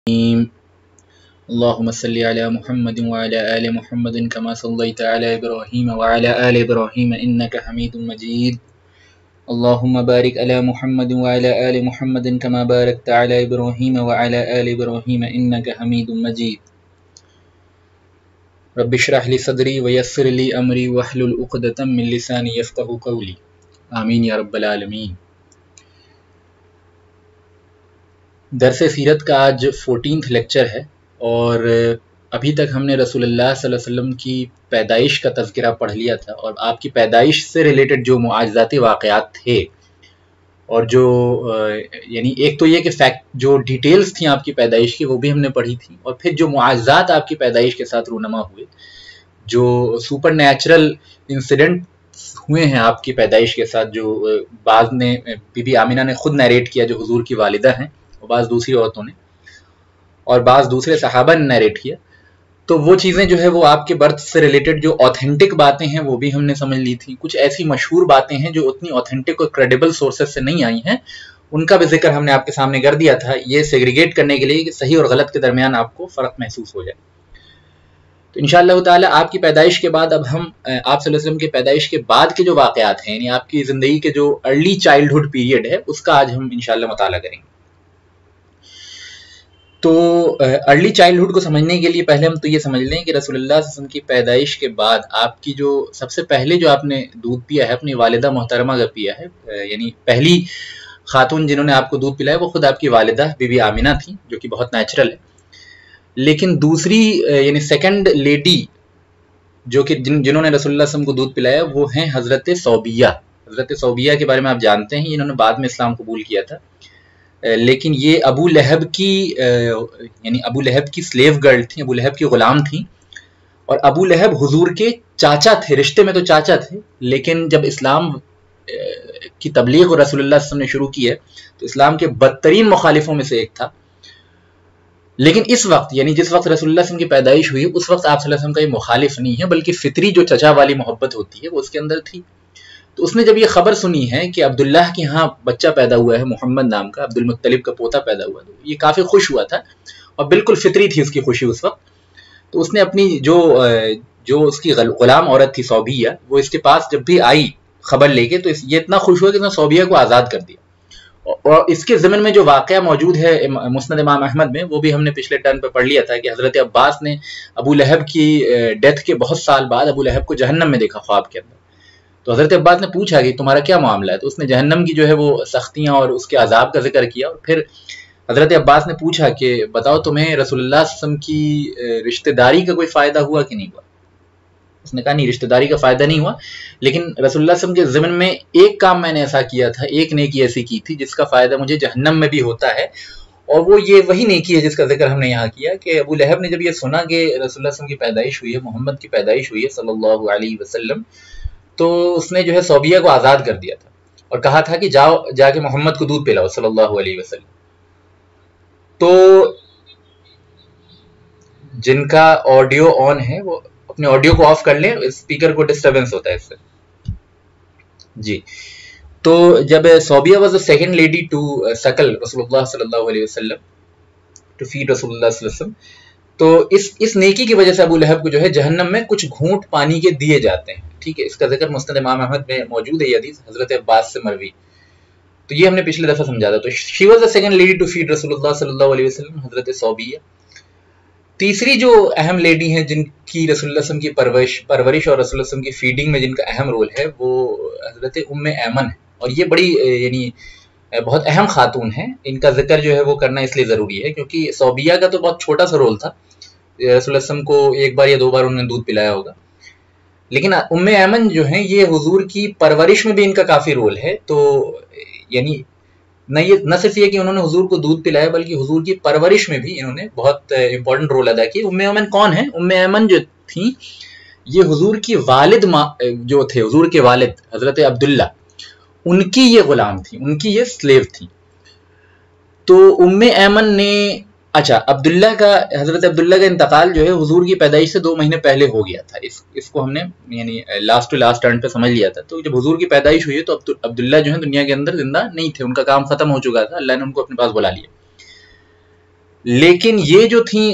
اللهم صل على محمد وعلى آل محمد كما صليت على إبراهيم وعلى آل إبراهيم إنك حميد مجيد. اللهم بارك على محمد وعلى آل محمد كما باركت على إبراهيم وعلى آل إبراهيم إنك حميد مجيد. رب اشرح لي صدري ويسر لي أمري واحلل عقدة من لساني يفقهوا قولي. آمین یا رب العالمین. درس سیرت کا آج 14th لیکچر ہے اور ابھی تک ہم نے رسول اللہ صلی اللہ علیہ وسلم کی پیدائش کا تذکرہ پڑھ لیا تھا اور آپ کی پیدائش سے ریلیٹڈ جو معجزاتی واقعات تھے اور جو یعنی ایک تو یہ کہ فیکٹ جو ڈیٹیلز تھیں آپ کی پیدائش کی وہ بھی ہم نے پڑھی تھی، اور پھر جو معجزات آپ کی پیدائش کے ساتھ رونما ہوئے، جو سپر نیچرل انسیڈنٹ ہوئے ہیں آپ کی پیدائش کے ساتھ، جو بعض نے بی بی آمینہ نے خود نیریٹ کیا جو حضور کی والدہ ہیں، اور بعض دوسری عورتوں نے اور بعض دوسرے صحابہ نے نیریٹ کیا، تو وہ چیزیں جو ہے وہ آپ کے برتھ سے ریلیٹڈ جو اوتھینٹک باتیں ہیں وہ بھی ہم نے سمجھ لی تھی. کچھ ایسی مشہور باتیں ہیں جو اتنی اوتھینٹک اور کریڈیبل سورسز سے نہیں آئی ہیں، ان کا بھی ذکر ہم نے آپ کے سامنے کر دیا تھا، یہ سیگریگیٹ کرنے کے لیے کہ صحیح اور غلط کے درمیان آپ کو فرق محسوس ہو جائے. تو انشاءاللہ تعالی آپ کی پیدائش کے بعد اب ہم آپ صلی اللہ علیہ وسلم کی پیدائش کے بعد کے جو واقعات ہیں، یعنی آپ کی زندگی کے جو ارلی چائلڈہڈ پیریڈ ہے اس کا آج ہم انشاءاللہ مطالعہ کریں گے. تو ارلی چائلڈہڈ کو سمجھنے کے لیے پہلے ہم تو یہ سمجھ لیں کہ رسول اللہ صلی اللہ علیہ وسلم کی پیدائش کے بعد آپ کی جو سب سے پہلے جو آپ نے دودھ پیا ہے اپنی والدہ محترمہ کا پیا ہے، یعنی پہلی خاتون جنہوں نے آپ کو دودھ پلایا وہ خود آپ کی والدہ بی بی آمینہ تھیں، جو کہ بہت نیچرل ہے. لیکن دوسری یعنی سیکنڈ لیڈی جو کہ جنہوں نے رسول اللہ صلی اللہ علیہ وسلم کو دودھ پلایا وہ ہیں حضرت صوبیہ. حضرت صوبیہ کے بارے میں آپ جانتے ہیں، انہوں نے بعد میں اسلام قبول کیا تھا، لیکن یہ ابو لہب کی سلیو گرل تھیں، ابو لہب کی غلام تھیں، اور ابو لہب حضور کے چاچا تھے، رشتے میں تو چاچا تھے، لیکن جب اسلام کی تبلیغ اور رسول اللہ صلی اللہ علیہ وسلم نے شروع کی ہے تو اسلام کے بدترین مخالفوں میں سے ایک تھا. لیکن اس وقت یعنی جس وقت رسول اللہ صلی اللہ علیہ وسلم کی پیدائش ہوئی اس وقت آپ صلی اللہ علیہ وسلم کا یہ مخالف نہیں ہے، بلکہ فطری جو چچا والی محبت ہوتی ہے وہ اس کے اندر تھی. تو اس نے جب یہ خبر سنی ہے کہ عبداللہ کے ہاں بچہ پیدا ہوا ہے محمد نام کا، عبد المطلب کا پوتا پیدا ہوا، تو یہ کافی خوش ہوا تھا اور بالکل فطری تھی اس کی خوشی اس وقت. تو اس نے اپنی جو اس کی غلام عورت تھی صوبیہ، وہ اس کے پاس جب بھی آئی خبر لے کے تو یہ اتنا خوش ہوا کہ اس نے صوبیہ کو آزاد کر دیا. اور اس کے ضمن میں جو واقعہ موجود ہے مسند امام احمد میں، وہ بھی ہم نے پچھلے ٹرن پہ پڑھ لیا تھا کہ حضرت عباس نے ابو لہب کی ڈیتھ کے بہت سال بعد ابو لہب کو جہنم میں دیکھا خواب کے اندر. تو حضرت عباس نے پوچھا کہ تمہارا کیا معاملہ ہے، تو اس نے جہنم کی جو ہے وہ سختیاں اور اس کے عذاب کا ذکر کیا. اور پھر حضرت عباس نے پوچھا کہ بتاؤ تمہیں رسول اللہ صلی اللہ علیہ وسلم کی رشتہ داری کا کوئی فائدہ ہوا کہ نہیں ہوا؟ اس نے کہا نہیں، رشتہ داری کا فائدہ نہیں ہوا، لیکن رسول اللہ صلی اللہ علیہ وسلم کے ضمن میں ایک کام میں نے ایسا کیا تھا، ایک نیکی ایسی کی تھی جس کا فائدہ مجھے جہنم میں بھی ہوتا ہے، اور وہ یہ وہی نیکی ہے جس کا ذکر ہم نے یہاں کیا کہ ابو لہب نے جب یہ سنا کہ رسول اللہ صلی اللہ علیہ وسلم کی پیدائش ہوئی ہے، محمد کی پیدائش ہوئی ہے صلی اللہ علیہ وسلم، تو اس نے جو ہے صوبیہ کو آزاد کر دیا تھا اور کہا تھا کہ جا کے محمد کو دودھ پلاؤ صلی اللہ علیہ وسلم. تو جن کا آڈیو آن ہے وہ اپنے آڈیو کو آف کر لیں، اسپیکر کو ڈسٹربنس ہوتا ہے اس سے. جی، تو جب Sobia was the second lady to suckle رسول اللہ صلی اللہ علیہ وسلم، to feed رسول اللہ صلی اللہ علیہ وسلم، تو اس نیکی کی وجہ سے ابو لہب کو جو ہے جہنم میں کچھ گھونٹ پانی کے دیے جاتے ہیں. ٹھیک ہے، اس کا ذکر مسند امام احمد میں موجود ہے، یہ حدیث حضرت عباس سے مروی. تو یہ ہم نے پچھلے دفعہ سمجھا تھا. تو she was the second lady to feed رسول اللہ صلی اللہ علیہ وسلم، حضرت صوبیہ. تیسری جو اہم لیڈی ہیں جن کی رسول اللہ صلی اللہ علیہ وسلم کی پرورش اور رسول اللہ صلی اللہ علیہ وسلم کی فیڈنگ میں جن کا اہم رول ہے وہ حضرت ام ایمن ہے، اور یہ بڑی یعنی بہت اہم خاتون ہیں. ان کا ذکر جو ہے وہ کرنا اس لیے ضروری ہے کیونکہ صوبیہ کا تو بہت چھوٹا سا رول تھا، رسول اللہ صلی اللہ علیہ وسلم کو ایک بار یا دو بار انہوں نے دودھ پلایا ہوگا، لیکن ام ایمن جو ہیں یہ حضور کی پرورش میں بھی ان کا کافی رول ہے. تو یعنی نہ صرف یہ کہ انہوں نے حضور کو دودھ پلایا بلکہ حضور کی پرورش میں بھی انہوں نے بہت امپورٹنٹ رول ادا کیا. ام ایمن کون ہیں؟ ام ایمن جو تھیں یہ حضور کی والد جو تھے، حضور کے والد حضرت عبداللہ، ان کی یہ غلام تھی، ان کی یہ سلیو تھی. تو ام ایمن نے حضرت عبداللہ کا انتقال جو ہے حضور کی پیدائش سے 2 مہینے پہلے ہو گیا تھا. اس کو ہم نے یعنی لاسٹ ٹرن پہ سمجھ لیا تھا. تو جب حضور کی پیدائش ہوئی ہے تو عبداللہ جو ہے دنیا کے اندر زندہ نہیں تھے، ان کا کام ختم ہو چکا تھا، اللہ نے ان کو اپنے پاس بلا لیا. لیکن یہ جو تھیں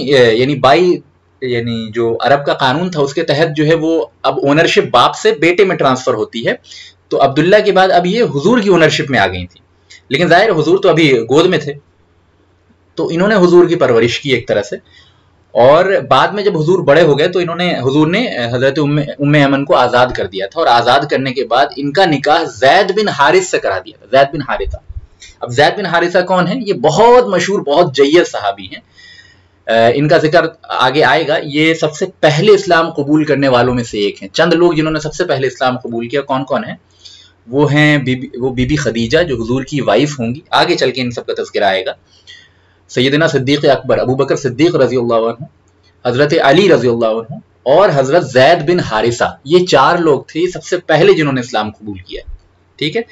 یعنی جو عرب کا قانون تھا اس کے تحت جو ہے وہ اب اونرشپ باپ سے بیٹے میں ٹرانسفر ہوتی ہے، تو عبداللہ کے بعد اب یہ حضور کی اونرشپ میں آ گئی تھی، لیکن ظاہر حضور تو ابھی گود میں تھے، تو انہوں نے حضور کی پرورش کی ایک طرح سے، اور بعد میں جب حضور بڑے ہو گئے تو حضور نے حضرت ام ایمن کو آزاد کر دیا تھا، اور آزاد کرنے کے بعد ان کا نکاح زید بن حارث سے کرا دیا تھا، زید بن حارثہ۔ اب زید بن حارثہ کون ہیں؟ یہ بہت مشہور بہت جید صحابی ہیں، ان کا ذکر آگے آئے گا۔ یہ سب سے پہلے اسلام قبول کرنے والوں میں سے ایک ہیں، چند لوگ جنہوں نے سب سے پہلے اسلام قبول کیا کون کون ہیں؟ وہ ہیں بی بی خدیجہ جو حضور کی وائف ہوں گی، آگے چل کے ان سب کا تذکرہ آئے گا، سیدنا صدیق اکبر ابو بکر صدیق رضی اللہ عنہ، حضرت علی رضی اللہ عنہ، اور حضرت زید بن حارثہ۔ یہ چار لوگ تھے سب سے پہلے جنہوں نے اسلام قبول کیا، ٹھیک ہے۔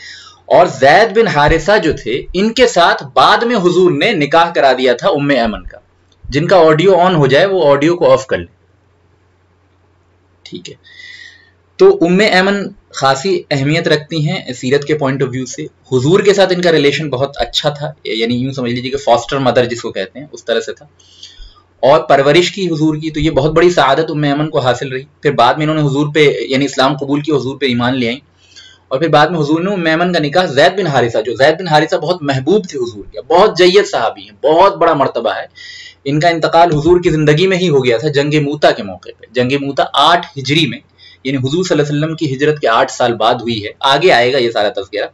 اور زید بن حارثہ جو تھے ان کے ساتھ بعد میں حضور نے نکاح کرا دیا تھا ام ایمن کا۔ جن کا آڈیو آن ہو جائے وہ آڈیو کو آف کر لیں، ٹھیک ہے۔ تو ام ایمن خاصی اہمیت رکھتی ہیں سیرت کے پوائنٹ آف ویو سے، حضور کے ساتھ ان کا ریلیشن بہت اچھا تھا، یعنی یوں سمجھ لیجیے کہ فاسٹر مدر جس کو کہتے ہیں اس طرح سے تھا، اور پرورش کی حضور کی، تو یہ بہت بڑی سعادت ام ایمن کو حاصل رہی۔ پھر بعد میں انہوں نے حضور پہ یعنی اسلام قبول کی، حضور پہ ایمان لے آئیں، اور پھر بعد میں حضور نے ام ایمن کا نکاح زید بن حارثہ، جو زید بن حارثہ بہت محبوب تھے حضور کے، بہت جید صحابی ہیں، بہت بڑا مرتبہ ہے، ان کا انتقال حضور کی زندگی میں ہی ہو گیا تھا جنگ موتا کے موقع پہ۔ جنگ موتا 8 ہجری میں، یعنی حضور صلی اللہ علیہ وسلم کی ہجرت کے 8 سال بعد ہوئی ہے، آگے آئے گا یہ سارا تذکرہ۔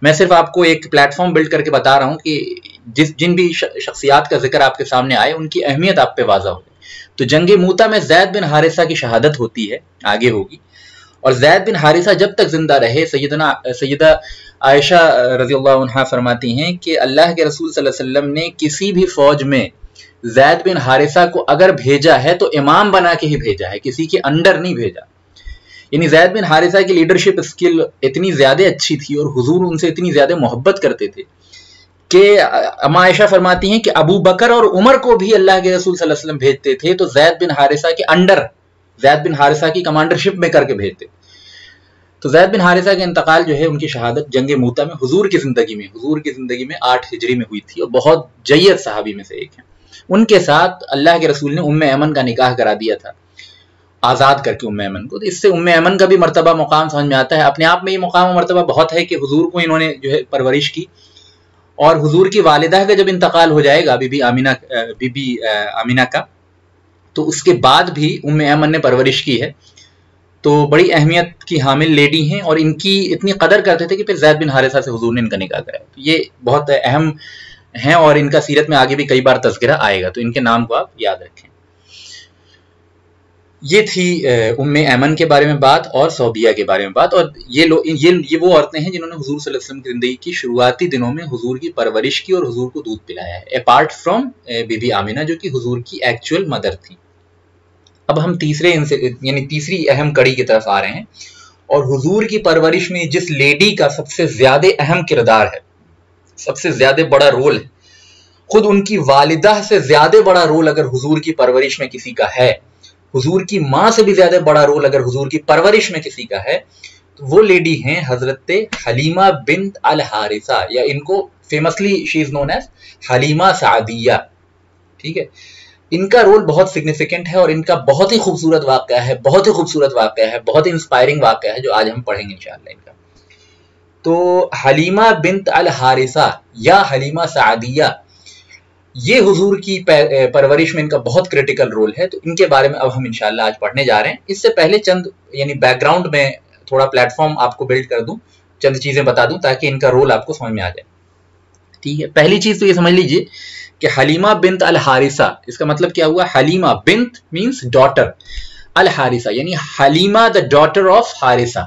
میں صرف آپ کو ایک پلیٹ فارم بلڈ کر کے بتا رہا ہوں کہ جن بھی شخصیات کا ذکر آپ کے سامنے آئے ان کی اہمیت آپ پہ واضح ہو جائے۔ تو جنگ موتا میں زید بن حارثہ کی شہادت ہوتی ہے، آگے ہوگی، اور زید بن حارثہ جب تک زندہ رہے، سیدہ عائشہ رضی اللہ عنہا فرماتی ہیں کہ اللہ کے رسول صلی اللہ علیہ وسلم نے کسی بھی فوج میں زید بن حارثہ کو اگر بھیجا ہے تو امام بنا کے ہی بھیجا ہے، کسی کے انڈر نہیں بھیجا۔ یعنی زید بن حارثہ کی لیڈرشپ اسکل اتنی زیادہ اچھی تھی اور حضور ان سے اتنی زیادہ محبت کرتے تھے کہ اما عائشہ فرماتی ہیں کہ ابو بکر اور عمر کو بھی اللہ کے رسول صلی اللہ علیہ وسلم بھیجتے تھے تو زید بن حارثہ کے انڈر، زید بن حارثہ کی کمانڈرشپ میں کر کے بھیجتے۔ تو زید بن حارثہ کا انتقال جو ہے ان کی شہادت جنگ موتا میں حضور کی زندگی میں 8 ہجری میں ہوئی تھی، اور بہت جید صحابی میں سے ایک ہیں۔ ان کے ساتھ اللہ کے رسول نے ام ایمن کا نکاح کرا دیا تھا، آزاد کر کے ام ایمن کو۔ تو اس سے ام ایمن کا بھی مرتبہ مقام سمجھ میں آتا ہے، اپنے آپ میں یہ مقام و مرتبہ بہت ہے کہ حضور کو انہوں نے جو ہے پرورش کی، اور حضور کی والدہ کا جب انتقال ہو جائے گا بی بی آمینہ کا، تو اس کے بعد بھی ام ایمن نے پرورش کی ہے، تو بڑی اہمیت کی حامل لیڈی ہیں، اور ان کی اتنی قدر کرتے تھے کہ پھر زید بن حارثہ سے حضور نے ان کا نکاح کرایا۔ تو یہ بہت اہم ہیں، اور ان کا سیرت میں آگے بھی کئی بار تذکرہ آئے گا، تو ان کے نام کو آپ یاد رکھیں۔ یہ تھی ام ایمن کے بارے میں بات اور صوبیہ کے بارے میں بات، اور یہ وہ عورتیں ہیں جنہوں نے حضور صلی اللہ علیہ وسلم کی زندگی کی شروعاتی دنوں میں حضور کی پرورش کی اور حضور کو دودھ پلایا ہے، اپارٹ فرام بی بی آمینہ جو کہ حضور کی ایکچوئل مدر تھی۔ اب ہم تیسری اہم کڑی کی طرف آ رہے ہیں، اور حضور کی پرورش میں جس لیڈی کا سب سے زیادہ اہم کردار ہے، سب سے زیادہ بڑا رول ہے، خود ان کی والدہ سے زیادہ بڑا رول اگر حضور کی پرورش میں کسی کا ہے، حضور کی ماں سے بھی زیادہ بڑا رول اگر حضور کی پرورش میں کسی کا ہے، تو وہ لیڈی ہیں حضرت حلیمہ بنت الحارثہ، یا ان کو فیمسلی شی از نون ایز حلیمہ سعدیہ، ٹھیک ہے۔ ان کا رول بہت سگنیفیکنٹ ہے، اور ان کا بہت ہی خوبصورت واقعہ ہے، بہت ہی انسپائرنگ واقعہ ہے جو آج ہم پڑھیں گے انشاءاللہ ان کا۔ تو حلیمہ بنت الحارثہ یا حلیمہ سعدیہ، یہ حضور کی پرورش میں ان کا بہت کریٹیکل رول ہے، تو ان کے بارے میں اب ہم انشاءاللہ آج پڑھنے جا رہے ہیں۔ اس سے پہلے چند بیک گراؤنڈ میں تھوڑا پلیٹ فارم آپ کو بلڈ کر دوں، چند چیزیں بتا دوں تاکہ ان کا رول آپ کو سمجھ میں آ جائے، ٹھیک ہے۔ پہلی چیز تو یہ سمجھ لیجئے کہ حلیمہ بنت الحارثہ، اس کا مطلب کیا ہوا؟ حلیمہ بنت مینس ڈاٹر، الحارثہ یعنی حلیمہ دا ڈاٹر آف حارثہ۔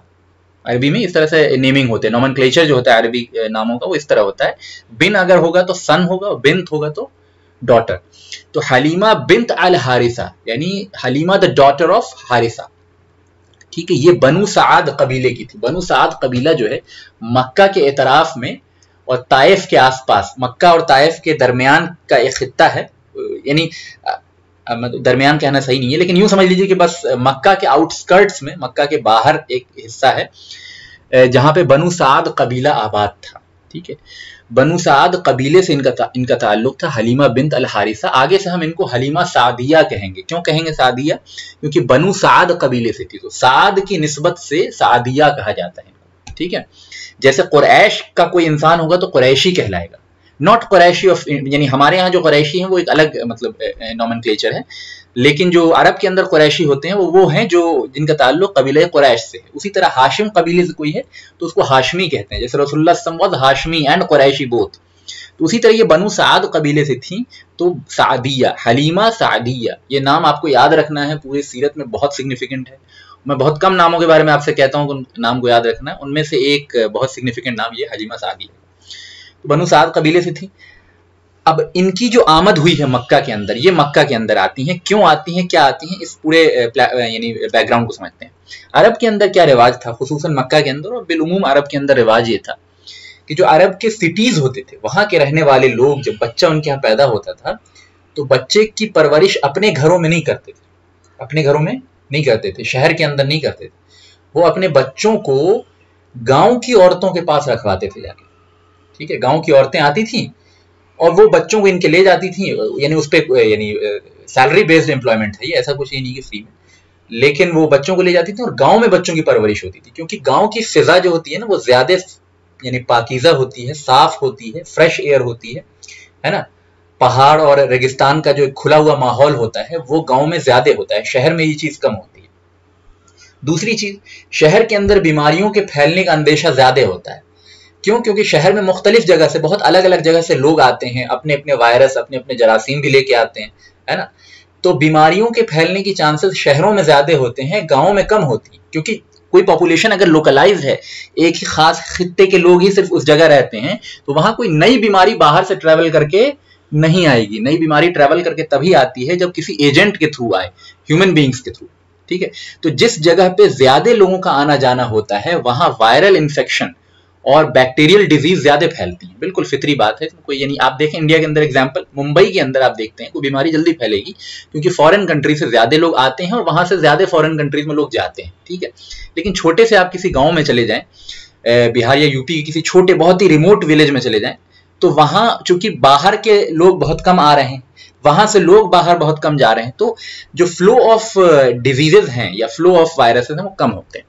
عربی میں اس طرح سے نیمنگ ہوتے ہیں، نومنکلیچر جو ہوتا ہے عربی ناموں کا وہ اس طرح ہوتا ہے، بن اگر ہوگا تو سن ہوگا، بنت ہوگا تو ڈاٹر۔ تو حلیمہ بنت الحارثہ یعنی حلیمہ دا ڈاٹر آف حارثہ، ٹھیک ہے۔ یہ بنو سعد قبیلے کی تھی۔ بنو سعد قبیلہ جو ہے مکہ کے اطراف میں اور طائف کے آس پاس، مکہ اور طائف کے درمیان کا ایک خطہ ہے، یعنی درمیان کہنا صحیح نہیں ہے لیکن یوں سمجھ لیجیے کہ بس مکہ کے آؤٹ سکرٹس میں، مکہ کے باہر ایک حصہ ہے جہاں پہ بنو سعد قبیلہ آباد تھا، ٹھیک ہے۔ بنو سعد قبیلے سے ان کا تعلق تھا، حلیمہ بنت الحارثہ. آگے سے ہم ان کو حلیمہ سعدیہ کہیں گے. کیوں کہیں گے سعدیہ؟ کیونکہ بنو سعد قبیلے سے تھی، تو سعد کی نسبت سے سعدیہ کہا جاتا ہے. ٹھیک ہے، جیسے قریش کا کوئی انسان ہوگا تو قریشی کہلائے گا، ناٹ قریشی آف، یعنی ہمارے ہاں جو قریشی ہیں وہ ایک الگ مطلب نومنکلیچر ہے، لیکن جو عرب کے اندر قریشی ہوتے ہیں وہ ہیں جو جن کا تعلق قبیلہ قریش سے ہے. اسی طرح ہاشم قبیلے سے کوئی ہے تو اس کو ہاشمی کہتے ہیں، جیسے رسول اللہ صلی اللہ علیہ وسلم ہاشمی اینڈ قریشی بوتھ. تو اسی طرح یہ بنو سعد قبیلے سے تھیں، تو سعدیہ، حلیمہ سعدیہ، یہ نام آپ کو یاد رکھنا ہے، پورے سیرت میں بہت سگنیفیکنٹ ہے. میں بہت کم ناموں کے بارے میں آپ سے کہتا ہوں کہ نام کو یاد رکھنا ہے، ان میں سے ایک بہت سگنیفیکنٹ نام یہ حلیمہ سعدیہ. تو بنو سعد قبیلے سے تھی. اب ان کی جو آمد ہوئی ہے مکہ کے اندر، یہ مکہ کے اندر آتی ہیں، کیوں آتی ہیں، کیا آتی ہیں، اس پورے یعنی بیک گراؤنڈ کو سمجھتے ہیں. عرب کے اندر کیا رواج تھا، خصوصاً مکہ کے اندر اور بالعموم عرب کے اندر رواج یہ تھا کہ جو عرب کے سٹیز ہوتے تھے، وہاں کے رہنے والے لوگ، جب بچہ ان کے یہاں پیدا ہوتا تھا تو بچے کی پرورش اپنے گھروں میں نہیں کرتے تھے، اپنے گھروں میں نہیں کرتے تھے، شہر کے اندر نہیں کرتے تھے. وہ اپنے بچوں کو گاؤں کی عورتوں کے پاس رکھواتے تھے جا کے. ٹھیک ہے، گاؤں کی عورتیں آتی تھیں اور وہ بچوں کو ان کے لے جاتی تھیں، یعنی اس پہ یعنی سیلری بیسڈ امپلائمنٹ ہے یہ، ایسا کچھ یہ نہیں کہ فری میں، لیکن وہ بچوں کو لے جاتی تھیں اور گاؤں میں بچوں کی پرورش ہوتی تھی. کیونکہ گاؤں کی فضا جو ہوتی ہے نا وہ زیادہ یعنی پاکیزہ ہوتی ہے، صاف ہوتی ہے، فریش ایئر ہوتی ہے نا. پہاڑ اور ریگستان کا جو کھلا ہوا ماحول ہوتا ہے وہ گاؤں میں زیادہ ہوتا ہے، شہر میں یہ چیز کم ہوتی ہے. دوسری چیز، شہر کے اندر بیماریوں کے پھیلنے کا اندیشہ زیادہ ہوتا ہے. کیوں؟ کیونکہ شہر میں مختلف جگہ سے، بہت الگ الگ جگہ سے لوگ آتے ہیں، اپنے اپنے وائرس، اپنے اپنے جراثیم بھی لے کے آتے ہیں، ہے نا. تو بیماریوں کے پھیلنے کی چانسز شہروں میں زیادہ ہوتے ہیں، گاؤں میں کم ہوتی ہیں. کیونکہ کوئی پاپولیشن اگر لوکلائز ہے، ایک ہی خاص خطے کے لوگ ہی صرف اس جگہ رہتے ہیں، تو وہاں کوئی نئی بیماری باہر سے ٹریول کر کے نہیں آئے گی. نئی بیماری ٹریول کر کے تبھی آتی ہے جب کسی ایجنٹ کے تھرو آئے، ہیومن بینگز کے تھرو. ٹھیک ہے، تو جس جگہ پہ زیادہ لوگوں کا آنا جانا ہوتا ہے وہاں وائرل انفیکشن اور بیکٹیریل ڈیزیز زیادہ پھیلتی ہیں. بالکل فطری بات ہے. کوئی یعنی آپ دیکھیں انڈیا کے اندر ایگزامپل، ممبئی کے اندر آپ دیکھتے ہیں کوئی بیماری جلدی پھیلے گی کیونکہ فورن کنٹری سے زیادہ لوگ آتے ہیں اور وہاں سے زیادہ فورن کنٹریز میں لوگ جاتے ہیں. ٹھیک ہے، لیکن چھوٹے سے آپ کسی گاؤں میں چلے جائیں، بہار یا یو پی کے کسی چھوٹے بہت ہی ریموٹ ولیج میں چلے جائیں، تو وہاں چونکہ باہر کے لوگ بہت کم آ رہے ہیں، وہاں سے لوگ باہر بہت کم جا رہے ہیں، تو جو فلو آف ڈیزیزز ہیں یا فلو آف وائرسز ہیں وہ کم ہوتے ہیں.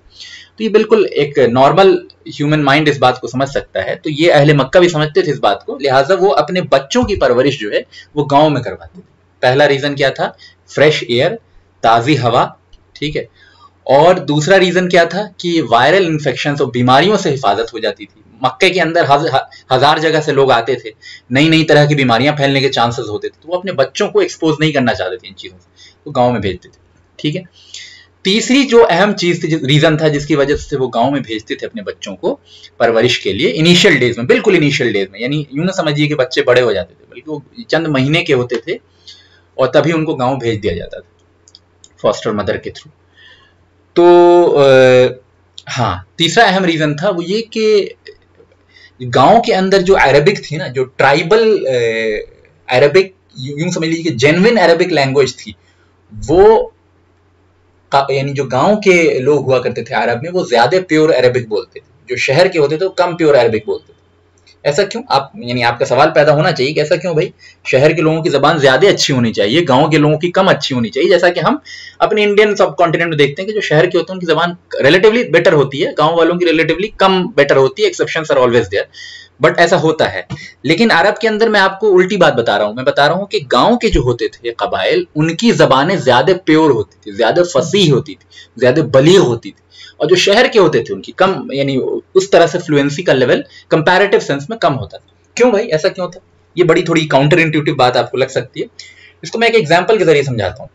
تو یہ بالکل ایک نارمل ہیومن مائنڈ اس بات کو سمجھ سکتا ہے. تو یہ اہل مکہ بھی سمجھتے تھے اس بات کو، لہٰذا وہ اپنے بچوں کی پرورش جو ہے وہ گاؤں میں کرواتے تھے. پہلا ریزن کیا تھا؟ فریش ایئر، تازی ہوا. ٹھیک ہے، اور دوسرا ریزن کیا تھا کہ وائرل انفیکشنز اور بیماریوں سے حفاظت ہو جاتی تھی. مکہ کے اندر ہزار جگہ سے لوگ آتے تھے، نئی نئی طرح کی بیماریاں پھیلنے کے چانسز ہوتے تھے، تو وہ اپنے بچوں کو ایکسپوز نہیں کرنا چاہتے تھے ان چیزوں سے، تو گاؤں میں بھیجتے تھے. ٹھیک ہے، تیسری جو اہم چیز تھی، ریزن تھا جس کی وجہ سے وہ گاؤں میں بھیجتے تھے اپنے بچوں کو پرورش کے لیے، انیشیل ڈیز میں، بالکل انیشیل ڈیز میں، یعنی یوں نہ سمجھیے کہ بچے بڑے ہو جاتے تھے، بلکہ وہ چند مہینے کے ہوتے تھے اور تبھی ان کو گاؤں بھیج دیا جاتا تھا فاسٹر مدر کے تھرو. تو ہاں، تیسرا اہم ریزن تھا وہ یہ کہ گاؤں کے اندر جو عربک تھی نا، جو ٹرائبل عربک، یوں سمجھ لیجیے کہ جینوین عربک لینگویج تھی، وہ یعنی جو گاؤں کے لوگ ہوا کرتے تھے عرب میں وہ زیادہ پیور عربک بولتے تھے، جو شہر کے ہوتے تھے وہ کم پیور عربک بولتے تھے. ایسا کیوں؟ یعنی آپ کا سوال پیدا ہونا چاہیے کہ ایسا کیوں بھائی؟ شہر کے لوگوں کی زبان زیادہ اچھی ہونی چاہیے، گاؤں کے لوگوں کی کم اچھی ہونی چاہیے. جیسا کہ ہم اپنے انڈین سب کانٹیننٹ میں دیکھتے ہیں کہ جو شہر کے ہوتے ہیں ان کی زبان ریلیٹیولی بیٹر ہوتی ہے، گاؤں والوں کی ریلیٹیولی کم بیٹر ہوتی ہے. Exceptions are always there, but ایسا ہوتا ہے. لیکن عرب کے اندر میں آپ کو الٹی بات بتا رہا ہوں، میں بتا رہا ہوں کہ گاؤں کے جو ہوتے تھے قبائل، ان کی زبانیں زیادہ پیور ہوتی تھی، زیادہ فصیح ہوتی تھی، زیادہ بلیغ ہوتی تھی. اور جو شہر کے ہوتے تھے ان کی کم، یعنی اس طرح سے فلوئنسی کا لیول کمپیریٹیو سینس میں کم ہوتا تھا. کیوں بھائی ایسا کیوں تھا؟ یہ بڑی تھوڑی کاؤنٹر انٹیوٹیو بات آپ کو لگ سکتی ہے، اس کو میں ایک ایگزامپل کے ذریعے سمجھاتا ہوں.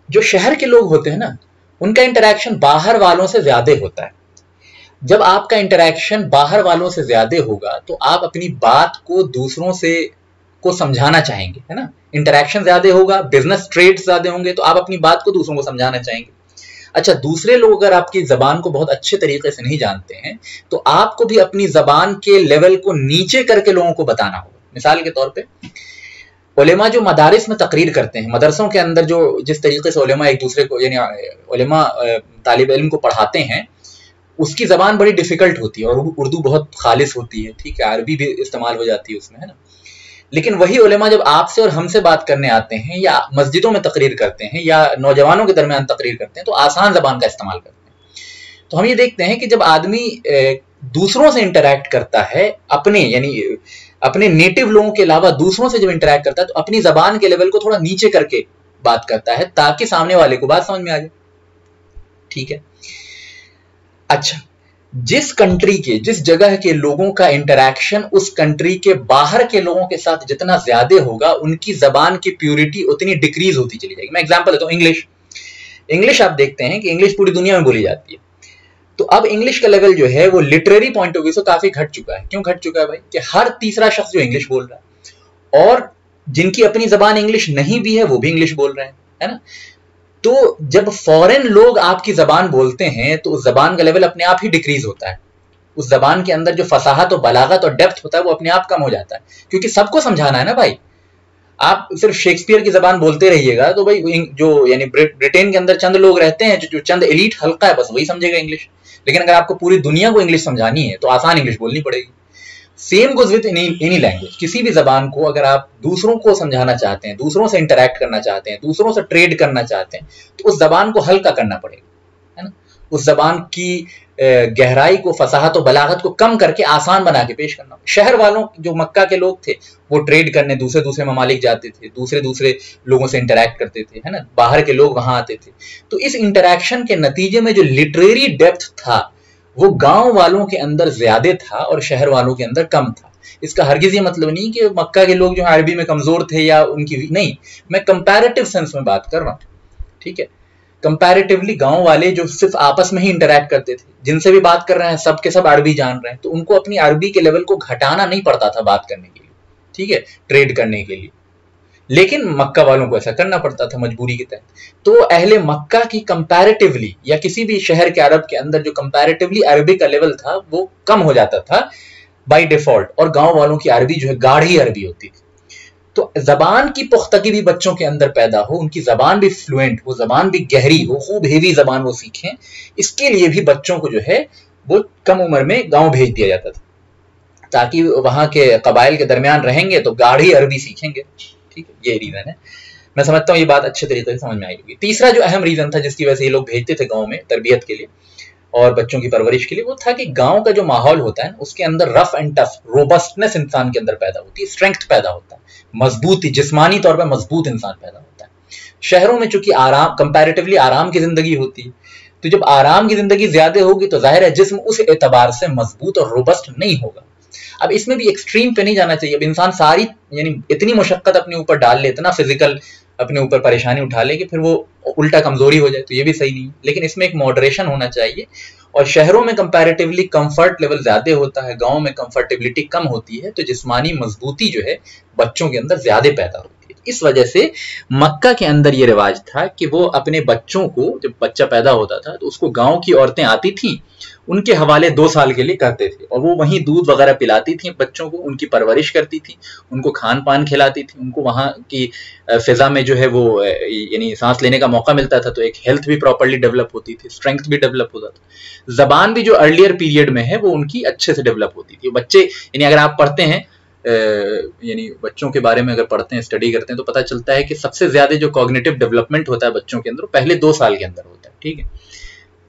جو شہر کے لوگ ہوتے ہیں نا، ان کا انٹریکشن باہر والوں سے زیادہ ہوتا ہے. جب آپ کا انٹریکشن باہر والوں سے زیادہ ہوگا تو آپ اپنی بات کو دوسروں سے کو سمجھانا چاہیں گے، ہے نا. انٹریکشن زیادہ ہوگا، بزنس ٹریڈ زیادہ ہوں گے تو آپ اپنی بات کو دوسروں کو سمجھانا چاہیں گے. اچھا، دوسرے لوگ اگر آپ کی زبان کو بہت اچھے طریقے سے نہیں جانتے ہیں تو آپ کو بھی اپنی زبان کے لیول کو نیچے کر کے لوگوں کو بتانا ہوگا. مثال کے طور پہ علماء جو مدارس میں تقریر کرتے ہیں، مدرسوں کے اندر جو جس طریقے سے علماء ایک دوسرے کو، یعنی علماء طالب علم کو پڑھاتے ہیں، اس کی زبان بڑی ڈیفیکلٹ ہوتی ہے اور اردو بہت خالص ہوتی ہے، ٹھیک ہے، عربی بھی استعمال ہو جاتی ہے اس میں، ہے نا. لیکن وہی علماء جب آپ سے اور ہم سے بات کرنے آتے ہیں یا مسجدوں میں تقریر کرتے ہیں یا نوجوانوں کے درمیان تقریر کرتے ہیں تو آسان زبان کا استعمال کرتے ہیں. تو ہم یہ دیکھتے ہیں کہ جب آدمی دوسروں سے انٹریکٹ کرتا ہے اپنے نیٹو لوگوں کے علاوہ دوسروں سے جب انٹریکٹ کرتا ہے تو اپنی زبان کے لیول کو تھوڑا نیچے کر کے بات کرتا ہے تاکہ سامنے والے کو بات سمجھ میں آ جائے. ٹھیک ہے. اچھا، جس کنٹری کے جس جگہ کے لوگوں کا انٹریکشن اس کنٹری کے باہر کے لوگوں کے ساتھ جتنا زیادہ ہوگا ان کی زبان کی پیورٹی اتنی ڈیکریز ہوتی چلی جائے گی. میں ایگزامپل دیتا ہوں. انگلش آپ دیکھتے ہیں کہ انگلش پوری دنیا میں بولی جاتی ہے. تو اب انگلش کا لیول جو ہے وہ لٹریری پوائنٹ آف ویو سے کافی گھٹ چکا ہے. کیوں گھٹ چکا ہے بھائی؟ کہ ہر تیسرا شخص جو انگلش بول رہا ہے اور جن کی اپنی زبان انگلش نہیں بھی ہے وہ بھی انگلش بول رہے ہیں، ہے نا. تو جب فورن لوگ آپ کی زبان بولتے ہیں تو اس زبان کا لیول اپنے آپ ہی ڈیکریز ہوتا ہے. اس زبان کے اندر جو فصاحت و بلاغت اور ڈیپتھ ہوتا ہے وہ اپنے آپ کم ہو جاتا ہے، کیونکہ سب کو سمجھانا ہے نا بھائی. آپ صرف شیکسپیئر کی زبان بولتے رہیے گا تو بھائی جو یعنی برٹین کے اندر چند لوگ رہتے ہیں جو چند ایلیٹ حلقہ ہے بس وہی سمجھے گا انگلش. لیکن اگر آپ کو پوری دنیا کو انگلش سمجھانی ہے تو آسان انگلش بولنی پڑے گی. Same goes with any language. کسی بھی زبان کو اگر آپ دوسروں کو سمجھانا چاہتے ہیں، دوسروں سے انٹریکٹ کرنا چاہتے ہیں، دوسروں سے ٹریڈ کرنا چاہتے ہیں تو اس زبان کو ہلکا کرنا پڑے گا، ہے نا. اس زبان کی گہرائی کو، فصاحت و بلاغت کو کم کر کے آسان بنا کے پیش کرنا. شہر والوں جو مکہ کے لوگ تھے وہ ٹریڈ کرنے دوسرے ممالک جاتے تھے، دوسرے لوگوں سے انٹریکٹ کرتے تھے، ہے نا. باہر کے لوگ وہاں آتے تھے. تو اس انٹریکشن کے نتیجے میں جو لٹریری ڈیپتھ تھا وہ گاؤں والوں کے اندر زیادہ تھا اور شہر والوں کے اندر کم تھا. اس کا ہرگز یہ مطلب نہیں کہ مکہ کے لوگ جو عربی میں کمزور تھے یا ان کی نہیں، میں کمپیریٹیو سینس میں بات کر رہا ہوں. ٹھیک ہے. کمپیریٹیولی گاؤں والے جو صرف آپس میں ہی انٹریکٹ کرتے تھے، جن سے بھی بات کر رہے ہیں سب کے سب عربی جان رہے ہیں، تو ان کو اپنی عربی کے لیول کو گھٹانا نہیں پڑتا تھا بات کرنے کے لیے، ٹھیک ہے، ٹریڈ کرنے کے لیے. لیکن مکہ والوں کو ایسا کرنا پڑتا تھا مجبوری کے تحت. تو اہل مکہ کی کمپیریٹیولی یا کسی بھی شہر کے عرب کے اندر جو کمپیریٹیولی عربی کا لیول تھا وہ کم ہو جاتا تھا بائی ڈیفالٹ، اور گاؤں والوں کی عربی جو ہے گاڑھی عربی ہوتی تھی. تو زبان کی پختگی بھی بچوں کے اندر پیدا ہو، ان کی زبان بھی فلوئنٹ ہو، زبان بھی گہری ہو، خوب ہیوی زبان وہ سیکھیں، اس کے لیے بھی بچوں کو جو ہے وہ کم عمر میں گاؤں بھیج دیا جاتا تھا تاکہ وہاں کے قبائل کے درمیان رہیں گے تو گاڑھی عربی سیکھیں گے. ٹھیک ہے، یہ ریزن ہے. میں سمجھتا ہوں یہ بات اچھے طریقے سے سمجھ میں آئی ہوگی. تیسرا جو اہم ریزن تھا جس کی وجہ سے یہ لوگ بھیجتے تھے گاؤں میں تربیت کے لیے اور بچوں کی پرورش کے لیے، وہ تھا کہ گاؤں کا جو ماحول ہوتا ہے اس کے اندر رف اینڈ ٹف، روبسٹنس انسان کے اندر پیدا ہوتی ہے، اسٹرینگتھ پیدا ہوتا ہے، مضبوطی، جسمانی طور پر مضبوط انسان پیدا ہوتا ہے. شہروں میں چونکہ آرام، کمپیریٹیولی آرام کی زندگی ہوتی ہے، تو جب آرام کی زندگی زیادہ ہوگی تو ظاہر ہے جسم اس اعتبار سے مضبوط اور روبسٹ نہیں ہوگا. اب اس میں بھی ایکسٹریم پہ نہیں جانا چاہیے. اب انسان ساری یعنی اتنی مشقت اپنے اوپر ڈال لے، اتنا فزیکل اپنے اوپر پریشانی اٹھا لے کہ پھر وہ الٹا کمزوری ہو جائے، تو یہ بھی صحیح نہیں. لیکن اس میں ایک ماڈریشن ہونا چاہیے. اور شہروں میں کمپیریٹیولی کمفرٹ لیول زیادہ ہوتا ہے، گاؤں میں کمفرٹیبلٹی کم ہوتی ہے، تو جسمانی مضبوطی جو ہے بچوں کے اندر زیادہ پیدا ہوتی ہے. اس وجہ سے مکہ کے اندر یہ رواج تھا کہ وہ اپنے بچوں کو، جب بچہ پیدا ہوتا تھا تو اس کو گاؤں کی عورتیں آتی تھیں، ان کے حوالے 2 سال کے لیے کرتے تھے اور وہ وہیں دودھ وغیرہ پلاتی تھیں بچوں کو، ان کی پرورش کرتی تھیں، ان کو کھان پان کھلاتی تھیں، ان کو وہاں کی فضا میں جو ہے وہ یعنی سانس لینے کا موقع ملتا تھا، تو ایک ہیلتھ بھی پراپرلی ڈیولپ ہوتی تھی، اسٹرینگتھ بھی ڈیولپ ہوتا تھا. زبان بھی جو ارلیئر پیریڈ میں ہے وہ ان کی اچھے سے ڈیولپ ہوتی تھی. بچے یعنی اگر آپ پڑھتے ہیں یعنی بچوں کے بارے میں اگر پڑھتے ہیں، اسٹڈی کرتے ہیں، تو پتہ چلتا ہے کہ سب سے زیادہ جو کوگنیٹو ڈیولپمنٹ ہوتا ہے بچوں کے اندر پہلے 2 سال کے اندر ہوتا ہے. ٹھیک ہے.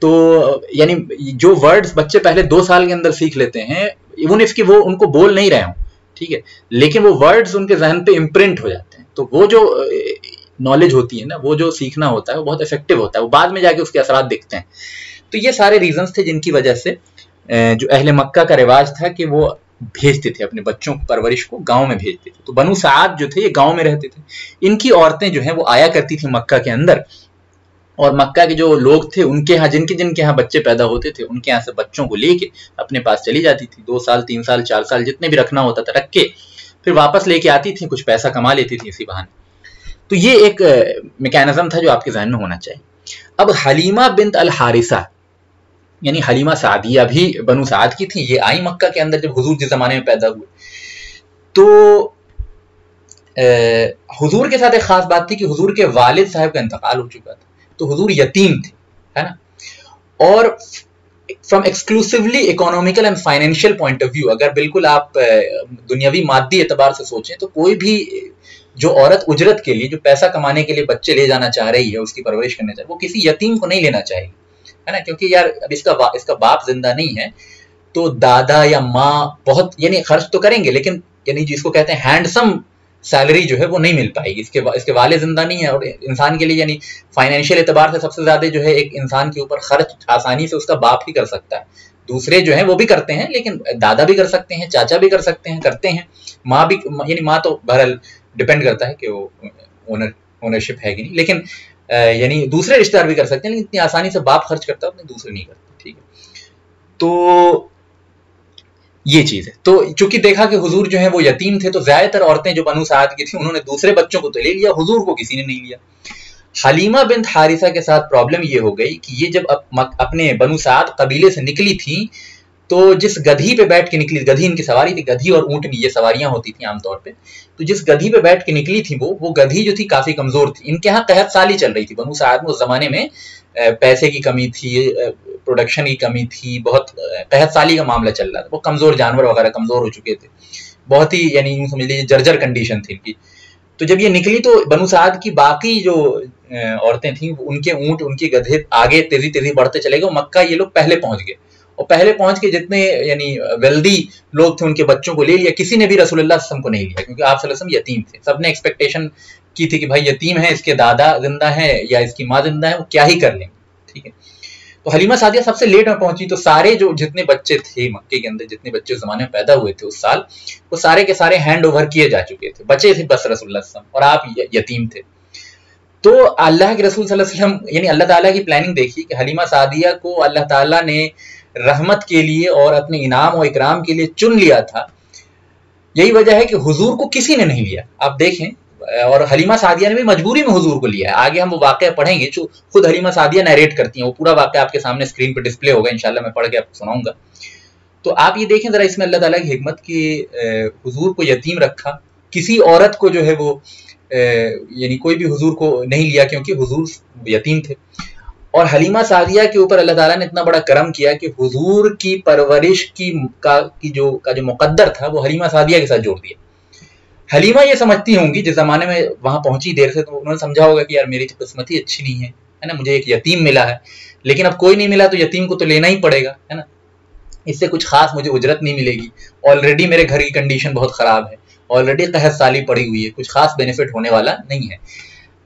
تو یعنی جو ورڈز بچے پہلے 2 سال کے اندر سیکھ لیتے ہیں، ایون اف کہ وہ ان کو بول نہیں رہے ہوں، ٹھیک ہے، لیکن وہ ورڈز ان کے ذہن پہ امپرنٹ ہو جاتے ہیں. تو وہ جو نالج ہوتی ہے نا، وہ جو سیکھنا ہوتا ہے وہ بہت افیکٹو ہوتا ہے، وہ بعد میں جا کے اس کے اثرات دکھتے ہیں. تو یہ سارے ریزنز تھے جن کی وجہ سے جو اہل مکہ کا رواج تھا کہ وہ بھیجتے تھے اپنے بچوں کو، پرورش کو گاؤں میں بھیجتے تھے. تو بنو سعد جو تھے یہ گاؤں میں رہتے تھے. ان کی عورتیں جو ہیں وہ آیا کرتی تھیں مکہ کے اندر، اور مکہ کے جو لوگ تھے ان کے ہاں جن کے ہاں بچے پیدا ہوتے تھے ان کے ہاں سے بچوں کو لے کے اپنے پاس چلی جاتی تھی. 2 سال 3 سال 4 سال جتنے بھی رکھنا ہوتا تھا رکھ کے پھر واپس لے کے آتی تھی، کچھ پیسہ کما لیتی تھی اسی بہانے. تو یہ ایک میکینزم تھا جو آپ کے ذہن میں ہونا چاہیے. اب حلیمہ بنت الحارثہ یعنی حلیمہ سعدیہ بھی بنو سعد کی تھی. یہ آئی مکہ کے اندر جب حضور جس زمانے میں پیدا ہوئے. تو حضور کے ساتھ ایک خاص بات تھی کہ حضور کے والد صاحب کا انتقال ہو چکا تھا، تو حضور یتیم تھے، ہے نا. اور from exclusively economical and financial point of view, اگر بالکل آپ دنیاوی مادی اعتبار سے سوچیں تو کوئی بھی جو عورت اجرت کے لیے، جو پیسہ کمانے کے لیے بچے لے جانا چاہ رہی ہے، اس کی پرورش کرنا چاہ رہی ہے، وہ کسی یتیم کو نہیں لینا چاہے گی، ہے نا، کیونکہ یار اب اس کا باپ زندہ نہیں ہے تو دادا یا ماں بہت یعنی خرچ تو کریں گے، لیکن یعنی جس کو کہتے ہیں ہینڈسم سیلری جو ہے وہ نہیں مل پائے گی، اس کے والد زندہ نہیں ہے، اور انسان کے لیے یعنی فائنینشیل اعتبار سے سب سے زیادہ جو ہے ایک انسان کے اوپر خرچ آسانی سے اس کا باپ ہی کر سکتا ہے، دوسرے جو ہیں وہ بھی کرتے ہیں، لیکن دادا بھی کر سکتے ہیں، چاچا بھی کر سکتے ہیں، کرتے ہیں، ماں بھی، یعنی ماں تو بہرحال ڈپینڈ کرتا ہے کہ وہ اونرشپ ہے کہ نہیں، لیکن یعنی دوسرے رشتہ دار بھی کر سکتے ہیں، لیکن اتنی آسانی سے باپ خرچ کرتا ہے اپنے دوسرے نہیں کرتے، ٹھیک ہے، تو یہ چیز ہے۔ تو چونکہ دیکھا کہ حضور جو ہے وہ یتیم تھے، تو زیادہ تر عورتیں جو بنو سعد کی تھیں انہوں نے دوسرے بچوں کو تو لے لیا، حضور کو کسی نے نہیں لیا۔ حلیمہ بنت حارثہ کے ساتھ پرابلم یہ ہو گئی کہ یہ جب اپنے بنو سعد قبیلے سے نکلی تھیں تو جس گدھی پہ بیٹھ کے نکلی، گدھی ان کی سواری تھی، گدھی اور اونٹنی یہ سواریاں ہوتی تھیں عام طور پہ، تو جس گدھی پہ بیٹھ کے نکلی تھی وہ گدھی جو تھی کافی کمزور تھی، ان کے ہاں قحط سالی چل رہی تھی، بنو سعد میں اس زمانے میں پیسے کی کمی تھی، پروڈکشن کی کمی تھی، بہت قحط سالی کا معاملہ چل رہا تھا، وہ کمزور جانور وغیرہ کمزور ہو چکے تھے، بہت ہی یعنی یوں سمجھ لیجیے جرجر کنڈیشن تھی ان کی۔ تو جب یہ نکلی تو بنو سعد کی باقی جو عورتیں تھیں ان کے اونٹ، ان کے گدھے آگے تیزی تیزی بڑھتے چلے گئے، مکہ یہ لوگ پہلے پہنچ گئے، اور پہلے پہنچ کے جتنے یعنی ویلدی لوگ تھے ان کے بچوں کو لے لیا، کسی نے بھی رسول اللہ صلی اللہ علیہ وسلم کو نہیں لیا، کیونکہ آپ صلی اللہ علیہ وسلم یتیم تھے، سب نے ایکسپیکٹیشن کی تھی کہ بھائی یتیم ہے، اس کے دادا زندہ ہے یا اس کی ماں زندہ ہے، وہ کیا ہی کر لیں گے، ٹھیک ہے۔ تو حلیمہ سعدیہ سب سے لیٹ میں پہنچی، تو سارے جو جتنے بچے تھے مکے کے اندر، جتنے بچے اس زمانے میں پیدا ہوئے تھے اس سال، وہ سارے کے سارے ہینڈ اوور کیے جا چکے تھے، بچے تھے بس رسول اللہ صلی اللہ علیہ وسلم، اور آپ یتیم تھے۔ تو اللہ کے رسول صلی اللہ علیہ وسلم یعنی اللہ تعالیٰ کی پلاننگ دیکھی کہ حلیمہ سعدیہ کو اللہ تعالیٰ نے رحمت کے لیے اور اپنے انعام و اکرام کے لیے چن لیا تھا، یہی وجہ ہے کہ حضور کو کسی نے نہیں لیا، آپ دیکھیں، اور حلیمہ سعدیہ نے بھی مجبوری میں حضور کو لیا ہے، آگے ہم وہ واقعہ پڑھیں گے جو خود حلیمہ سعدیہ نیریٹ کرتی ہیں، وہ پورا واقعہ آپ کے سامنے اسکرین پہ ڈسپلے ہوگا، انشاءاللہ میں پڑھ کے آپ کو سناؤں گا۔ تو آپ یہ دیکھیں ذرا اس میں اللہ تعالیٰ کی حکمت کہ حضور کو یتیم رکھا، کسی عورت کو جو ہے وہ یعنی کوئی بھی حضور کو نہیں لیا کیونکہ حضور یتیم تھے، اور حلیمہ سعدیہ کے اوپر اللہ تعالیٰ نے اتنا بڑا کرم کیا کہ حضور کی پرورش کا جو مقدر تھا وہ حلیمہ سعدیہ کے ساتھ جوڑ دیا۔ حلیمہ یہ سمجھتی ہوں گی جس زمانے میں وہاں پہنچی دیر سے، تو انہوں نے سمجھا ہوگا کہ یار میری قسمت ہی اچھی نہیں ہے نا، مجھے ایک یتیم ملا ہے، لیکن اب کوئی نہیں ملا تو یتیم کو تو لینا ہی پڑے گا، ہے نا، اس سے کچھ خاص مجھے اجرت نہیں ملے گی، آلریڈی میرے گھر کی کنڈیشن بہت خراب ہے، آلریڈی قحط سالی پڑی ہوئی ہے، کچھ خاص بینیفٹ ہونے والا نہیں ہے۔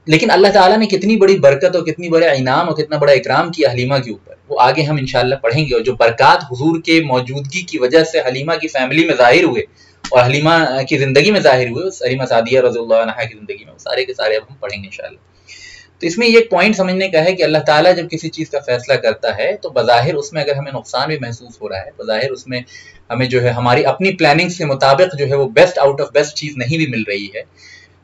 لیکن اللہ تعالیٰ نے کتنی بڑی برکت اور کتنی بڑا انعام اور کتنا بڑا اکرام کیا حلیمہ کے اوپر، وہ آگے ہم انشاءاللہ پڑھیں گے، اور جو برکات حضور کے موجودگی کی وجہ سے حلیمہ کی فیملی میں ظاہر ہوئے اور حلیمہ کی زندگی میں ظاہر ہوئے، حلیمہ سعدیہ رضی اللہ عنہا کی زندگی میں، وہ سارے کے سارے اب ہم پڑھیں گے انشاءاللہ۔ تو اس میں یہ پوائنٹ سمجھنے کا ہے کہ اللہ تعالیٰ جب کسی چیز کا فیصلہ کرتا ہے تو بظاہر اس میں اگر ہمیں نقصان بھی محسوس ہو رہا ہے، بظاہر اس میں ہمیں جو ہے ہماری اپنی پلاننگ کے مطابق جو ہے وہ بیسٹ آؤٹ آف بیسٹ چیز نہیں بھی مل رہی ہے،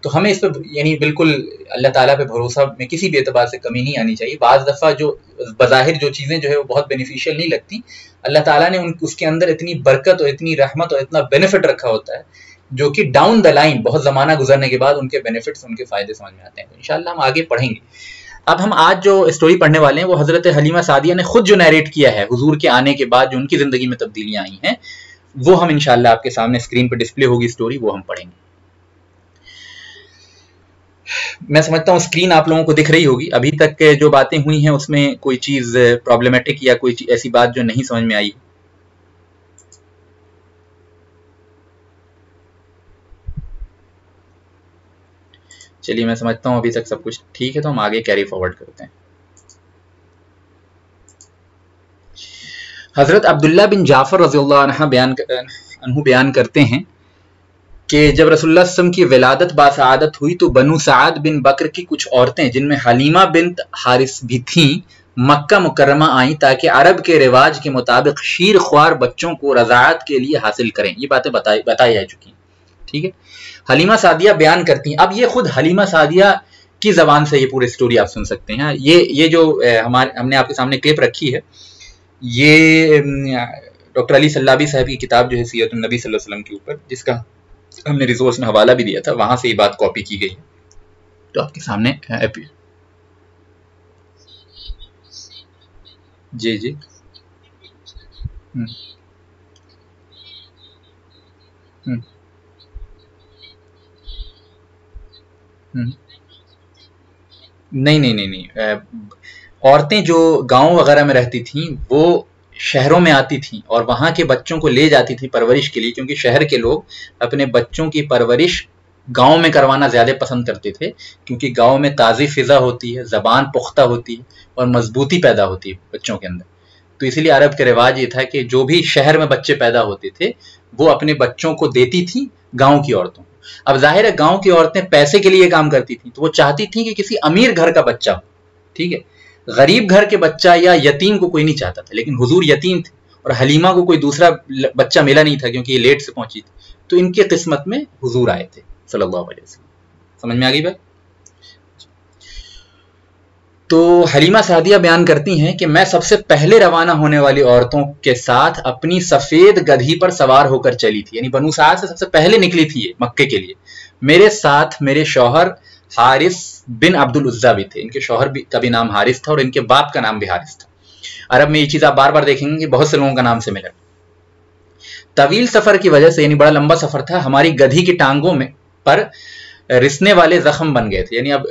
تو ہمیں اس پہ یعنی بالکل اللہ تعالیٰ پہ بھروسہ میں کسی بھی اعتبار سے کمی نہیں آنی چاہیے۔ بعض دفعہ جو بظاہر جو چیزیں جو ہے وہ بہت بینیفیشیل نہیں لگتی، اللہ تعالیٰ نے اس کے اندر اتنی برکت اور اتنی رحمت اور اتنا بینیفٹ رکھا ہوتا ہے جو کہ ڈاؤن دا لائن بہت زمانہ گزرنے کے بعد ان کے بینیفٹس، ان کے فائدے سمجھ میں آتے ہیں۔ تو انشاءاللہ ہم آگے پڑھیں گے۔ اب ہم آج جو اسٹوری پڑھنے والے ہیں وہ حضرت حلیمہ سعدیہ نے خود جو نیریٹ کیا ہے حضور کے آنے کے بعد جو ان کی زندگی میں تبدیلیاں آئی ہیں، وہ ہم انشاءاللہ آپ کے سامنے اسکرین پہ ڈسپلے ہوگی اسٹوری، وہ ہم پڑھیں گے۔ میں سمجھتا ہوں اسکرین آپ لوگوں کو دکھ رہی ہوگی، ابھی تک جو باتیں ہوئی ہیں اس میں کوئی چیز پرابلمٹک یا کوئی ایسی بات جو نہیں سمجھ میں آئی؟ چلیے میں سمجھتا ہوں ابھی تک سب کچھ ٹھیک ہے، تو ہم آگے کیری فارورڈ کرتے ہیں۔ حضرت عبداللہ بن جعفر رضی اللہ عنہ بیان کرتے ہیں کہ جب رسول اللہ صلی اللہ علیہ وسلم کی ولادت باسعادت ہوئی تو بنو سعد بن بکر کی کچھ عورتیں جن میں حلیمہ بنت حارث بھی تھیں مکہ مکرمہ آئیں تاکہ عرب کے رواج کے مطابق شیر خوار بچوں کو رضاعت کے لیے حاصل کریں۔ یہ باتیں بتائی جا چکی ہیں، ٹھیک ہے۔ حلیمہ سعدیہ بیان کرتی ہیں، اب یہ خود حلیمہ سعدیہ کی زبان سے یہ پوری سٹوری آپ سن سکتے ہیں۔ یہ جو ہم نے آپ کے سامنے کلپ رکھی ہے، یہ ڈاکٹر علی سلابی صاحب کی کتاب جو ہے سیرت النبی صلی اللہ علیہ وسلم کے اوپر، جس کا ہم نے ریسورس میں حوالہ بھی دیا تھا، وہاں سے یہ بات کاپی کی گئی ہے، تو آپ کے سامنے جی ہم، ہم، ہم۔ نہیں نہیں نہیں نہیں، عورتیں جو گاؤں وغیرہ میں رہتی تھیں وہ شہروں میں آتی تھیں اور وہاں کے بچوں کو لے جاتی تھی پرورش کے لیے، کیونکہ شہر کے لوگ اپنے بچوں کی پرورش گاؤں میں کروانا زیادہ پسند کرتے تھے، کیونکہ گاؤں میں تازی فضا ہوتی ہے، زبان پختہ ہوتی ہے اور مضبوطی پیدا ہوتی ہے بچوں کے اندر۔ تو اسی لیے عرب کا رواج یہ تھا کہ جو بھی شہر میں بچے پیدا ہوتے تھے وہ اپنے بچوں کو دیتی تھیں گاؤں کی عورتوں کو۔ اب ظاہر ہے گاؤں کی عورتیں پیسے کے لیے کام کرتی تھیں، تو وہ چاہتی تھیں کہ کسی امیر گھر کا بچہ ہو، ٹھیک ہے، غریب گھر کے بچہ یا یتیم کو کوئی نہیں چاہتا تھا، لیکن حضور یتیم تھے اور حلیمہ کو کوئی دوسرا بچہ ملا نہیں تھا کیونکہ یہ لیٹ سے پہنچی تھی، تو ان کی قسمت میں حضور آئے تھے صلی اللہ علیہ وسلم۔ سمجھ میں آ گئی بات؟ تو حلیمہ سعدیہ بیان کرتی ہیں کہ میں سب سے پہلے روانہ ہونے والی عورتوں کے ساتھ اپنی سفید گدھی پر سوار ہو کر چلی تھی، یعنی بنو سعد سے سب سے پہلے نکلی تھی یہ مکے کے لیے۔ میرے ساتھ میرے شوہر حارث بن عبد العزا بھی تھے، ان کے شوہر کا بھی نام حارث تھا اور ان کے باپ کا نام بھی حارث تھا۔ عرب میں یہ چیز آپ بار بار دیکھیں گے کہ بہت سے لوگوں کا نام سے ملا۔ طویل سفر کی وجہ سے، یعنی بڑا لمبا سفر تھا، ہماری گدھی کی ٹانگوں میں پر رسنے والے زخم بن گئے تھے، یعنی اب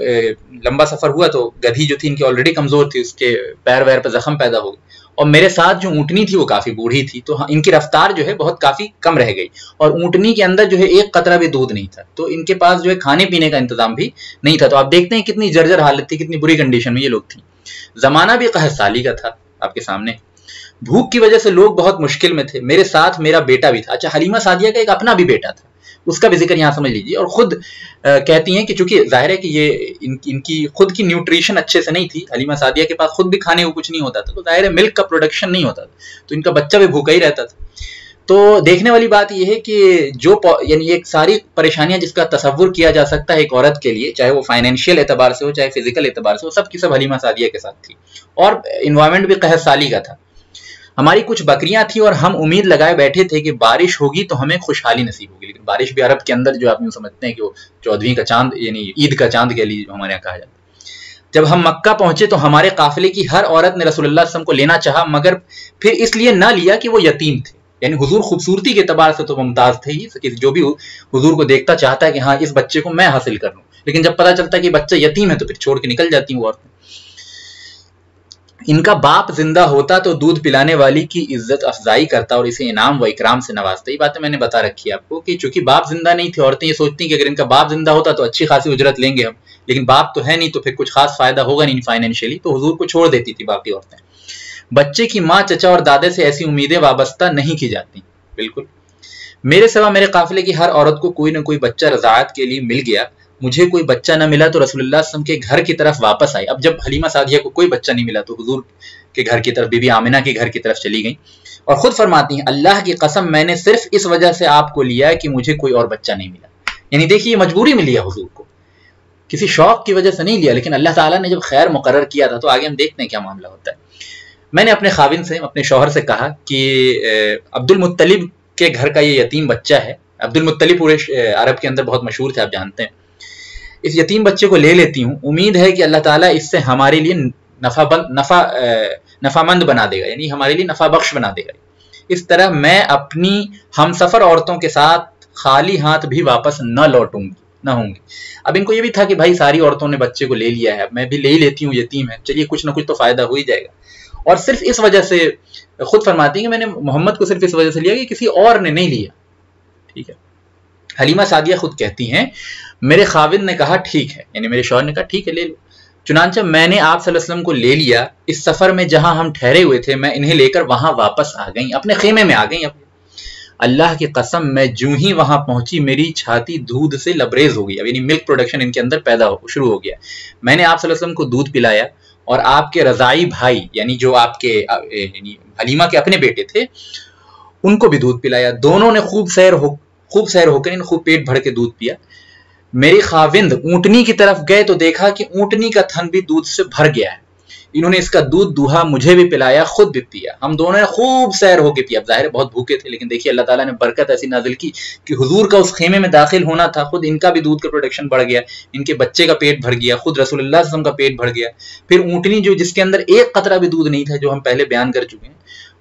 لمبا سفر ہوا تو گدھی جو تھی ان کی آلریڈی کمزور تھی، اس کے پیر ویر پہ زخم پیدا ہو گئے، اور میرے ساتھ جو اونٹنی تھی وہ کافی بوڑھی تھی، تو ان کی رفتار جو ہے بہت کافی کم رہ گئی، اور اونٹنی کے اندر جو ہے ایک قطرہ بھی دودھ نہیں تھا، تو ان کے پاس جو ہے کھانے پینے کا انتظام بھی نہیں تھا۔ تو آپ دیکھتے ہیں کتنی جرجر حالت تھی، کتنی بری کنڈیشن میں یہ لوگ تھیں۔ زمانہ بھی قحط سالی کا تھا آپ کے سامنے، بھوک کی وجہ سے لوگ بہت مشکل میں تھے، میرے ساتھ میرا بیٹا بھی تھا۔ اچھا، حلیمہ سعدیہ کا ایک اپنا بھی بیٹا تھا، اس کا بھی ذکر یہاں سمجھ لیجیے، اور خود کہتی ہیں کہ چونکہ ظاہر ہے کہ یہ ان کی خود کی نیوٹریشن اچھے سے نہیں تھی، حلیمہ سعدیہ کے پاس خود بھی کھانے کو کچھ نہیں ہوتا تھا، تو ظاہر ہے ملک کا پروڈکشن نہیں ہوتا تھا، تو ان کا بچہ بھی بھوکا ہی رہتا تھا۔ تو دیکھنے والی بات یہ ہے کہ یعنی ایک ساری پریشانیاں جس کا تصور کیا جا سکتا ہے ایک عورت کے لیے، چاہے وہ فائنینشیل اعتبار سے ہو چاہے فزیکل اعتبار سے ہو، سب کی سب حلیمہ سعدیہ کے ساتھ تھی، اور انوائرمنٹ بھی قحط سالی کا تھا۔ ہماری کچھ بکریاں تھیں اور ہم امید لگائے بیٹھے تھے کہ بارش ہوگی تو ہمیں خوشحالی نصیب ہوگی، لیکن بارش بھی عرب کے اندر جو آپ یوں سمجھتے ہیں کہ وہ 14ویں کا چاند، یعنی عید کا چاند کے لیے جو ہمارے یہاں کہا جاتا ہے۔ جب ہم مکہ پہنچے تو ہمارے قافلے کی ہر عورت نے رسول اللہ صلی اللہ علیہ وسلم کو لینا چاہا، مگر پھر اس لیے نہ لیا کہ وہ یتیم تھے، یعنی حضور خوبصورتی کے اعتبار سے تو ممتاز تھے ہی، جو بھی حضور کو دیکھتا چاہتا ہے کہ ہاں اس بچے کو میں حاصل کر لوں، لیکن جب پتہ چلتا ہے کہ بچہ یتیم ہے تو پھر چھوڑ کے نکل جاتی ہیں وہ عورتیں۔ ان کا باپ زندہ ہوتا تو دودھ پلانے والی کی عزت افزائی کرتا اور اسے انعام و اکرام سے نوازتا۔ یہ باتیں میں نے بتا رکھی ہے آپ کو کہ چونکہ باپ زندہ نہیں تھے، عورتیں یہ سوچتی ہیں کہ اگر ان کا باپ زندہ ہوتا تو اچھی خاصی اجرت لیں گے ہم، لیکن باپ تو ہے نہیں تو پھر کچھ خاص فائدہ ہوگا نہیں فائنینشیلی، تو حضور کو چھوڑ دیتی تھی باقی عورتیں۔ بچے کی ماں، چچا اور دادے سے ایسی امیدیں وابستہ نہیں کی جاتی، بالکل۔ میرے سوا میرے قافلے کی ہر عورت کو کوئی نہ کوئی بچہ رضاعت کے لیے مل گیا، مجھے کوئی بچہ نہ ملا تو رسول اللہ صلی اللہ علیہ وسلم کے گھر کی طرف واپس آئی۔ اب جب حلیمہ سعدیہ کو کوئی بچہ نہیں ملا تو حضور کے گھر کی طرف، بی بی آمنہ کے گھر کی طرف چلی گئیں، اور خود فرماتی ہیں اللہ کی قسم میں نے صرف اس وجہ سے آپ کو لیا کہ مجھے کوئی اور بچہ نہیں ملا، یعنی دیکھیے مجبوری میں لیا حضور کو، کسی شوق کی وجہ سے نہیں لیا، لیکن اللہ تعالیٰ نے جب خیر مقرر کیا تھا تو آگے ہم دیکھتے ہیں کیا معاملہ ہوتا ہے۔ میں نے اپنے خاوند سے، اپنے شوہر سے کہا کہ عبد المطلب کے گھر کا یہ یتیم بچہ ہے، عبد المطلب پورے عرب کے اندر بہت مشہور تھے آپ جانتے ہیں، اس یتیم بچے کو لے لیتی ہوں، امید ہے کہ اللہ تعالیٰ اس سے ہمارے لیے نفع مند بنا دے گا، یعنی ہمارے لیے نفع بخش بنا دے گا، اس طرح میں اپنی ہم سفر عورتوں کے ساتھ خالی ہاتھ بھی واپس نہ ہوں گی۔ اب ان کو یہ بھی تھا کہ بھائی ساری عورتوں نے بچے کو لے لیا ہے، اب میں بھی لے ہی لیتی ہوں، یتیم ہے، چلیے کچھ نہ کچھ تو فائدہ ہو ہی جائے گا، اور صرف اس وجہ سے خود فرماتی ہیں کہ میں نے محمد کو صرف اس وجہ سے لیا کہ کسی اور نے نہیں لیا، ٹھیک ہے۔ حلیمہ سعدیہ خود کہتی ہیں میرے خاوند نے کہا ٹھیک ہے، یعنی میرے شوہر نے کہا ٹھیک ہے لے لو، چنانچہ میں نے آپ صلی اللہ علیہ وسلم کو لے لیا، اس سفر میں جہاں ہم ٹھہرے ہوئے تھے میں انہیں لے کر وہاں واپس آ گئیں، اپنے خیمے میں آ گئیں۔ اللہ کی قسم میں جو ہی وہاں پہنچی میری چھاتی دودھ سے لبریز ہو گئی، اب یعنی ملک پروڈکشن ان کے اندر شروع ہو گیا۔ میں نے آپ صلی اللہ علیہ وسلم کو دودھ پلایا اور آپ کے رضاعی بھائی، یعنی جو آپ کے یعنی حلیمہ کے اپنے بیٹے تھے، ان کو بھی دودھ پلایا، دونوں نے خوب سیر ہو کر خوب پیٹ بھر کے دودھ پیا۔ میری خاوند اونٹنی کی طرف گئے تو دیکھا کہ اونٹنی کا تھن بھی دودھ سے بھر گیا ہے، انہوں نے اس کا دودھ دوہا، مجھے بھی پلایا، خود بھی پیا، ہم دونوں نے خوب سیر ہو کے پیا۔ اب ظاہر بہت بھوکے تھے، لیکن دیکھیے اللہ تعالیٰ نے برکت ایسی نازل کی کہ حضور کا اس خیمے میں داخل ہونا تھا، خود ان کا بھی دودھ کا پروڈکشن بڑھ گیا، ان کے بچے کا پیٹ بھر گیا، خود رسول اللہ صلی اللہ علیہ وسلم کا پیٹ بھر گیا۔ پھر اونٹنی جس کے اندر ایک قطرہ بھی دودھ نہیں تھا، جو ہم پہلے بیان کر چکے ہیں،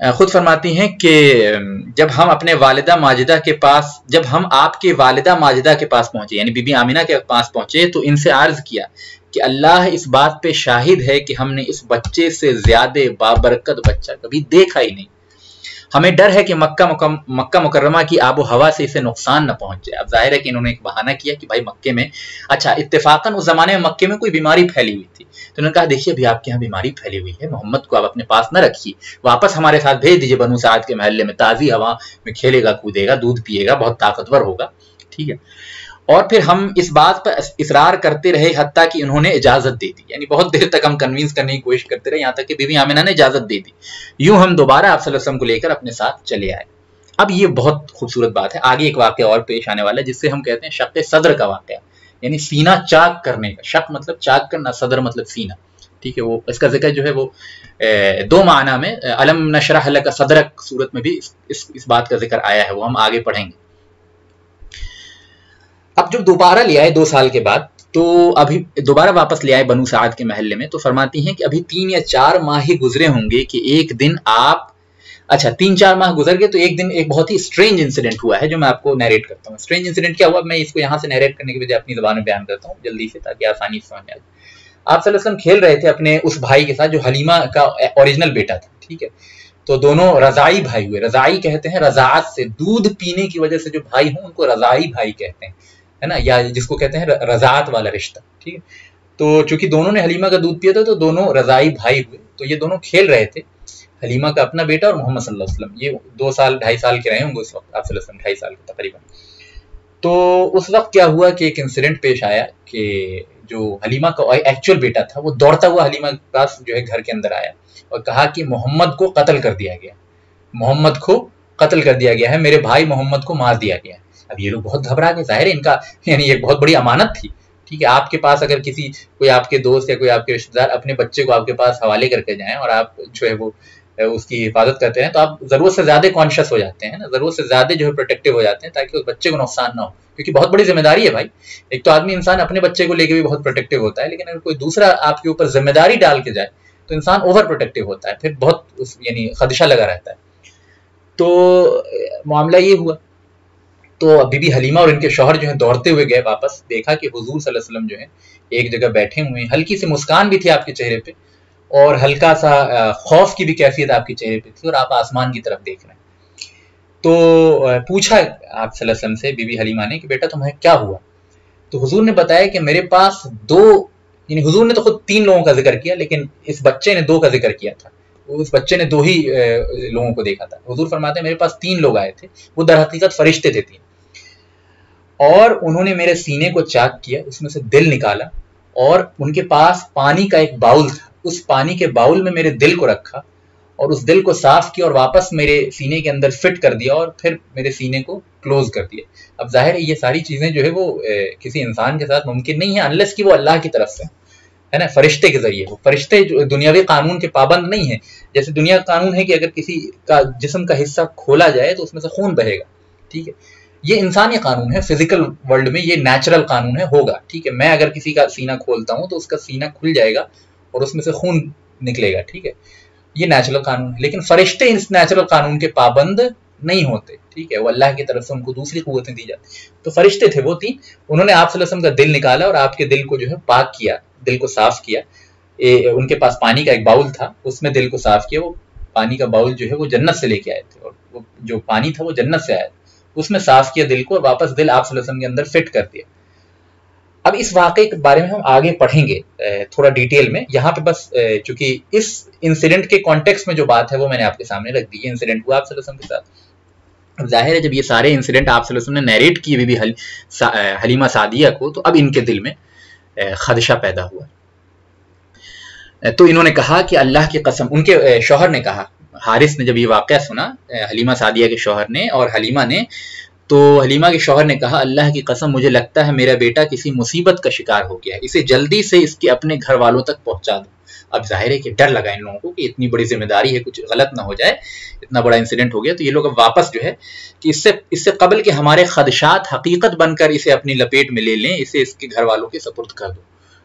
خود فرماتی ہیں کہ جب ہم اپنے والدہ ماجدہ کے پاس، جب ہم آپ کے والدہ ماجدہ کے پاس پہنچے، یعنی بی بی آمینہ کے پاس پہنچے، تو ان سے عرض کیا کہ اللہ اس بات پہ شاہد ہے کہ ہم نے اس بچے سے زیادہ بابرکت بچہ کبھی دیکھا ہی نہیں۔ ہمیں ڈر ہے کہ مکہ مکرمہ کی آب و ہوا سے اسے نقصان نہ پہنچ جائے۔ اب ظاہر ہے کہ انہوں نے ایک بہانہ کیا کہ بھائی مکے میں، اچھا اتفاقاً اس زمانے میں مکے میں کوئی بیماری پھیلی ہوئی تھی، تو انہوں نے کہا دیکھیے ابھی آپ کے یہاں بیماری پھیلی ہوئی ہے، محمد کو آپ اپنے پاس نہ رکھیے، واپس ہمارے ساتھ بھیج دیجیے بنو سعد کے محلے میں، تازی ہوا میں کھیلے گا کودے گا، دودھ پیے گا، بہت طاقتور ہوگا، ٹھیک ہے۔ اور پھر ہم اس بات پر اصرار کرتے رہے حتیٰ کہ انہوں نے اجازت دے دی، یعنی بہت دیر تک ہم کنوینس کرنے کی کوشش کرتے رہے، یہاں تک کہ بی بی آمینہ نے اجازت دے دی۔ یوں ہم دوبارہ آپ صلی اللہ علیہ وسلم کو لے کر اپنے ساتھ چلے آئے۔ اب یہ بہت خوبصورت بات ہے، آگے ایک واقعہ اور پیش آنے والا ہے جس سے ہم کہتے ہیں شق صدر کا واقعہ، یعنی سینہ چاک کرنے کا۔ شق مطلب چاک کرنا، صدر مطلب سینہ، ٹھیک ہے۔ وہ اس کا ذکر جو ہے وہ دو معنی میں الم نشرح لک صدرک صورت میں بھی اس بات کا ذکر آیا ہے، وہ ہم آگے پڑھیں گے۔ اب جب دوبارہ لے آئے 2 سال کے بعد، تو ابھی دوبارہ واپس لے آئے بنو سعد کے محلے میں، تو فرماتی ہیں کہ ابھی 3 یا 4 ماہ ہی گزرے ہوں گے کہ ایک دن آپ، اچھا 3-4 ماہ گزر گئے تو ایک دن ایک بہت ہی اسٹرینج انسیڈنٹ ہوا ہے جو میں آپ کو نیریٹ کرتا ہوں۔ اسٹرینج انسیڈنٹ کیا ہوا، میں اس کو یہاں سے نیریٹ کرنے کے بجائے اپنی زبان میں بیان کرتا ہوں جلدی سے تاکہ آسانی سے سمجھ میں آئے۔ آپ صلی اللہ علیہ وسلم کھیل رہے تھے اپنے اس بھائی کے ساتھ جو حلیمہ کا اوریجنل بیٹا تھا، ٹھیک ہے۔ تو دونوں رضاعی بھائی ہوئے، رضاعی کہتے ہیں رضاعت سے، دودھ پینے کی وجہ سے جو بھائی ہوں ان کو رضاعی بھائی کہتے ہیں، ہے نا، یا جس کو کہتے ہیں رضاعت والا رشتہ، ٹھیک ہے۔ تو چونکہ دونوں نے حلیمہ کا دودھ پیا تھا تو دونوں رضاعی بھائی ہوئے، تو یہ دونوں کھیل رہے تھے، حلیمہ کا اپنا بیٹا اور محمد صلی اللہ علیہ وسلم، یہ 2 سال 2.5 سال کے رہے ہوں گے اس وقت، آپ صلی اللہ علیہ وسلم 2.5 سال کے تقریباً۔ تو اس وقت کیا ہوا کہ ایک انسیڈنٹ پیش آیا کہ جو حلیمہ کا ایکچوئل بیٹا تھا وہ دوڑتا ہوا حلیمہ کے پاس جو ہے گھر کے اندر آیا اور کہا کہ محمد کو قتل کر دیا گیا، محمد کو قتل کر دیا گیا ہے، میرے بھائی محمد کو مار دیا گیا ہے۔ اب یہ لوگ بہت گھبرا گئے، ظاہر ہے ان کا یعنی یہ بہت بڑی امانت تھی، ٹھیک ہے۔ آپ کے پاس اگر کوئی آپ کے دوست یا کوئی آپ کے رشتہ دار اپنے بچے کو آپ کے پاس حوالے کر کے جائیں اور آپ جو ہے وہ اس کی حفاظت کرتے ہیں تو آپ ضرورت سے زیادہ کانشیس ہو جاتے ہیں نا، ضرورت سے زیادہ جو ہے پروٹیکٹیو ہو جاتے ہیں تاکہ اس بچے کو نقصان نہ ہو، کیونکہ بہت بڑی ذمہ داری ہے بھائی۔ ایک تو آدمی انسان اپنے بچے کو لے کے بھی بہت پروٹیکٹیو ہوتا ہے، لیکن اگر کوئی دوسرا آپ کے اوپر ذمہ داری ڈال کے جائے تو انسان اوور پروٹیکٹیو ہوتا ہے، پھر بہت یعنی خدشہ لگا رہتا ہے۔ تو معاملہ یہ ہوا، تو بی بی حلیمہ اور ان کے شوہر جو ہیں دوڑتے ہوئے گئے واپس، دیکھا کہ حضور صلی اللہ علیہ وسلم جو ہیں ایک جگہ بیٹھے ہوئے ہیں، ہلکی سی مسکان بھی تھی آپ کے چہرے پہ اور ہلکا سا خوف کی بھی کیفیت آپ کے چہرے پہ تھی اور آپ آسمان کی طرف دیکھ رہے ہیں۔ تو پوچھا آپ صلی اللہ علیہ وسلم سے بی بی حلیمہ نے کہ بیٹا تمہیں کیا ہوا؟ تو حضور نے بتایا کہ میرے پاس 2، یعنی حضور نے تو خود 3 لوگوں کا ذکر کیا لیکن اس بچے نے 2 کا ذکر کیا تھا، اس بچے نے 2 ہی لوگوں کو دیکھا تھا۔ حضور فرماتے ہیں میرے پاس 3 لوگ آئے تھے، وہ در حقیقت فرشتے تھے 3، اور انہوں نے میرے سینے کو چاک کیا، اس میں سے دل نکالا اور ان کے پاس پانی کا ایک باؤل تھا، اس پانی کے باؤل میں میرے دل کو رکھا اور اس دل کو صاف کیا اور واپس میرے سینے کے اندر فٹ کر دیا اور پھر میرے سینے کو کلوز کر دیا۔ اب ظاہر ہے یہ ساری چیزیں جو ہے وہ کسی انسان کے ساتھ ممکن نہیں ہے انلیس کہ وہ اللہ کی طرف سے ہے نا، فرشتے کے ذریعے ہو۔ فرشتے جو دنیاوی قانون کے پابند نہیں ہیں، جیسے دنیا کا قانون ہے کہ اگر کسی کا جسم کا حصہ کھولا جائے تو اس میں سے خون بہے گا، ٹھیک ہے۔ یہ انسانی قانون ہے، فزیکل ورلڈ میں یہ نیچرل قانون ہے، ہوگا، ٹھیک ہے۔ میں اگر کسی کا سینہ کھولتا ہوں تو اس کا سینہ کھل جائے گا اور اس میں سے خون نکلے گا، ٹھیک ہے، یہ نیچرل قانون ہے۔ لیکن فرشتے اس نیچرل قانون کے پابند نہیں ہوتے، ٹھیک ہے، وہ اللہ کی طرف سے ان کو دوسری قوتیں دی جاتی۔ تو فرشتے تھے وہ 3، انہوں نے آپ صلی اللہ علیہ وسلم کا دل نکالا اور آپ کے دل کو جو ہے پاک کیا، دل کو صاف کیا۔ ان کے پاس پانی کا ایک باؤل تھا، اس میں دل کو صاف کیا، وہ پانی کا باؤل جو ہے وہ جنت سے لے کے آئے تھے اور وہ جو پانی تھا وہ جنت سے آیا تھا، اس میں صاف کیا دل کو اور واپس دل آپ صلی اللہ علیہ وسلم کے اندر فٹ کر دیا۔ اب اس واقعے کے بارے میں ہم آگے پڑھیں گے تھوڑا ڈیٹیل میں، یہاں پہ بس چونکہ اس انسیڈنٹ کے کانٹیکسٹ میں جو بات ہے وہ میں نے آپ کے سامنے رکھ دی۔ یہ انسیڈنٹ ہوا آپ صلی اللہ علیہ وسلم کے ساتھ۔ اب ظاہر ہے جب یہ سارے انسیڈنٹ آپ صلی اللہ علیہ وسلم نے نیریٹ کی بی بی حلیمہ سعدیہ کو، تو اب ان کے دل میں خدشہ پیدا ہوا۔ تو انہوں نے کہا کہ اللہ کی قسم، ان کے شوہر نے کہا، حارث نے جب یہ واقعہ سنا حلیمہ سعدیہ کے شوہر نے اور حلیمہ نے، تو حلیمہ کے شوہر نے کہا اللہ کی قسم مجھے لگتا ہے میرا بیٹا کسی مصیبت کا شکار ہو گیا ہے، اسے جلدی سے اس کے اپنے گھر والوں تک پہنچا دو۔ اب ظاہر ہے کہ ڈر لگا ان لوگوں کو کہ اتنی بڑی ذمہ داری ہے، کچھ غلط نہ ہو جائے، اتنا بڑا انسیڈنٹ ہو گیا، تو یہ لوگ اب واپس جو ہے کہ اس سے قبل کہ ہمارے خدشات حقیقت بن کر اسے اپنی لپیٹ میں لے لیں، اسے اس کے گھر والوں کے سپرد کر دو۔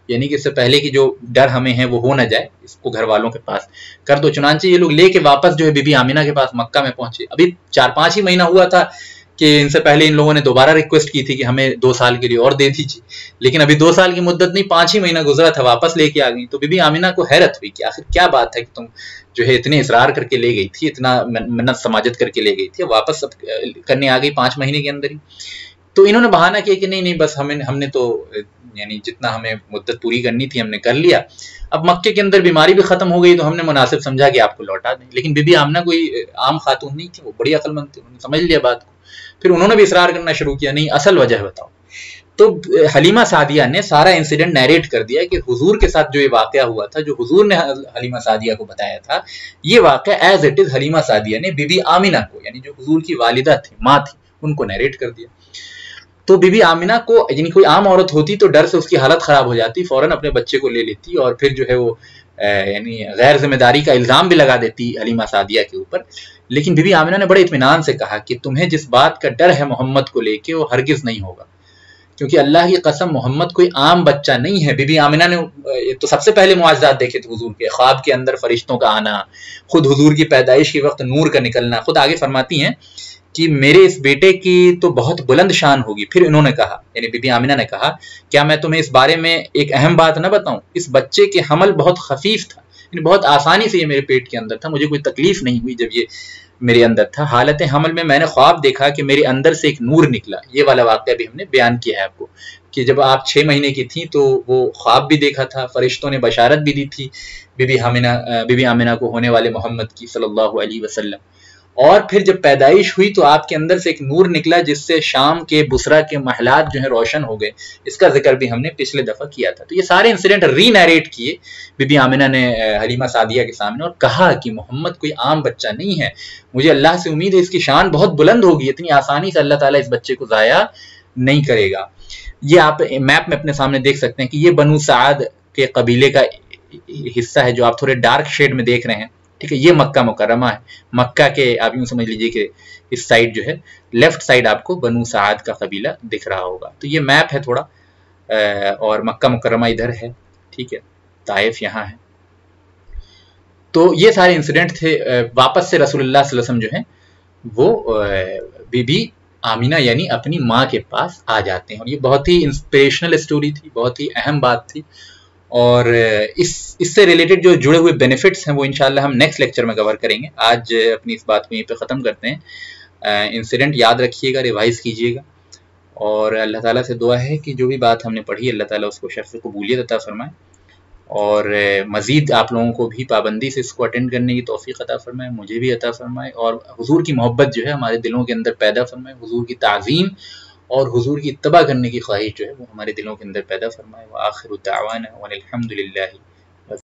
یعنی کہ اس سے پہلے کی جو ڈر ہمیں ہے وہ ہو نہ جائے، اس کو گھر والوں کے پاس کر دو۔ چنانچہ یہ لوگ لے کے واپس جو ہے بی بی آمینہ کے پاس مکہ میں پہنچے۔ ابھی 4-5 ہی مہینہ ہوا تھا کہ ان سے پہلے ان لوگوں نے دوبارہ ریکویسٹ کی تھی کہ ہمیں 2 سال کے لیے اور دے دیجیے، لیکن ابھی 2 سال کی مدت نہیں، 5 ہی مہینہ گزرا تھا، واپس لے کے آ گئی۔ تو بی بی آمینہ کو حیرت ہوئی کہ آخر کیا بات ہے کہ تم جو ہے اتنے اصرار کر کے لے گئی تھی، اتنا منت سماجت کر کے لے گئی تھی، واپس کرنے آ گئی 5 مہینے کے اندر ہی۔ تو انہوں نے بہانہ کیا کہ نہیں بس ہم نے تو یعنی جتنا ہمیں مدت پوری کرنی تھی ہم نے کر لیا، اب مکے کے اندر بیماری بھی ختم ہو گئی تو ہم نے مناسب سمجھا کہ آپ کو لوٹا دیں۔ لیکن بی بی آمنہ کوئی عام خاتون نہیں تھی، وہ بڑی عقل مند تھی، انہوں نے سمجھ لیا بات کو۔ پھر انہوں نے بھی اصرار کرنا شروع کیا، نہیں اصل وجہ بتاؤ۔ تو حلیمہ سعدیہ نے سارا انسیڈنٹ نیریٹ کر دیا کہ حضور کے ساتھ جو یہ واقعہ ہوا تھا، جو حضور نے حلیمہ سعدیہ کو بتایا تھا، یہ واقعہ as it is Halima Sadia نے بی بی آمنہ کو، یعنی جو حضور کی والدہ تھی، ماں تھی، ان کو نیریٹ کر دیا۔ تو بی بی آمنہ کو یعنی کوئی عام عورت ہوتی تو ڈر سے اس کی حالت خراب ہو جاتی، فوراً اپنے بچے کو لے لیتی اور پھر جو ہے وہ یعنی غیر ذمہ داری کا الزام بھی لگا دیتی حلیمہ سعدیہ کے اوپر۔ لیکن بی بی آمنہ نے بڑے اطمینان سے کہا کہ تمہیں جس بات کا ڈر ہے محمد کو لے کے، وہ ہرگز نہیں ہوگا، کیونکہ اللہ کی قسم محمد کوئی عام بچہ نہیں ہے۔ بی بی آمنہ نے تو سب سے پہلے معجزات دیکھے تھے حضور کے، خواب کے اندر فرشتوں کا آنا، خود حضور کی پیدائش کے وقت نور کا نکلنا۔ خود آگے فرماتی ہیں کہ میرے اس بیٹے کی تو بہت بلند شان ہوگی۔ پھر انہوں نے کہا، یعنی بی بی آمنہ نے کہا، کیا میں تمہیں اس بارے میں ایک اہم بات نہ بتاؤں؟ اس بچے کے حمل بہت خفیف تھا، یعنی بہت آسانی سے یہ میرے پیٹ کے اندر تھا، مجھے کوئی تکلیف نہیں ہوئی جب یہ میرے اندر تھا۔ حالت حمل میں نے خواب دیکھا کہ میرے اندر سے ایک نور نکلا۔ یہ والا واقعہ بھی ہم نے بیان کیا ہے آپ کو کہ جب آپ 6 مہینے کی تھیں تو وہ خواب بھی دیکھا تھا، فرشتوں نے بشارت بھی دی تھی بی بی آمنہ کو ہونے والے محمد کی صلی اللہ علیہ وسلم۔ اور پھر جب پیدائش ہوئی تو آپ کے اندر سے ایک نور نکلا جس سے شام کے بصرہ کے محلات جو ہیں روشن ہو گئے۔ اس کا ذکر بھی ہم نے پچھلے دفعہ کیا تھا۔ تو یہ سارے انسیڈنٹ ری نیریٹ کیے بی بی آمنہ نے حلیمہ سعدیہ کے سامنے، اور کہا کہ محمد کوئی عام بچہ نہیں ہے، مجھے اللہ سے امید ہے اس کی شان بہت بلند ہوگی، اتنی آسانی سے اللہ تعالیٰ اس بچے کو ضائع نہیں کرے گا۔ یہ آپ میپ میں اپنے سامنے دیکھ سکتے ہیں کہ یہ بنو سعد کے قبیلے کا حصہ ہے جو آپ تھوڑے ڈارک شیڈ میں دیکھ رہے ہیں، ٹھیک ہے۔ یہ مکہ مکرمہ ہے، مکہ کے آپ یوں سمجھ لیجئے کہ اس سائڈ جو ہے لیفٹ سائڈ آپ کو بنو سعد کا قبیلہ دکھ رہا ہوگا۔ تو یہ میپ ہے تھوڑا، اور مکہ مکرمہ ادھر ہے، ٹھیک ہے، طائف یہاں ہے۔ تو یہ سارے انسیڈنٹ تھے۔ واپس سے رسول اللہ صلی اللہ علیہ وسلم جو ہیں وہ بی بی آمنہ یعنی اپنی ماں کے پاس آ جاتے ہیں، اور یہ بہت ہی انسپریشنل اسٹوری تھی، بہت ہی اہم بات تھی، اور اس سے ریلیٹڈ جو جڑے ہوئے بینیفٹس ہیں وہ انشاءاللہ ہم نیکسٹ لیکچر میں کور کریں گے۔ آج اپنی اس بات کو یہیں پہ ختم کرتے ہیں۔ انسیڈنٹ یاد رکھیے گا، ریوائز کیجیے گا، اور اللہ تعالیٰ سے دعا ہے کہ جو بھی بات ہم نے پڑھی اللہ تعالیٰ اس کو شرف قبولیت عطا فرمائے، اور مزید آپ لوگوں کو بھی پابندی سے اس کو اٹینڈ کرنے کی توفیق عطا فرمائے، مجھے بھی عطا فرمائے، اور حضور کی محبت جو ہے ہمارے دلوں کے اندر پیدا فرمائے، حضور کی تعظیم اور حضور کی اتباع کرنے کی خواہش جو ہے وہ ہمارے دلوں کے اندر پیدا فرمائے۔ وآخر دعوانا ان الحمد للہ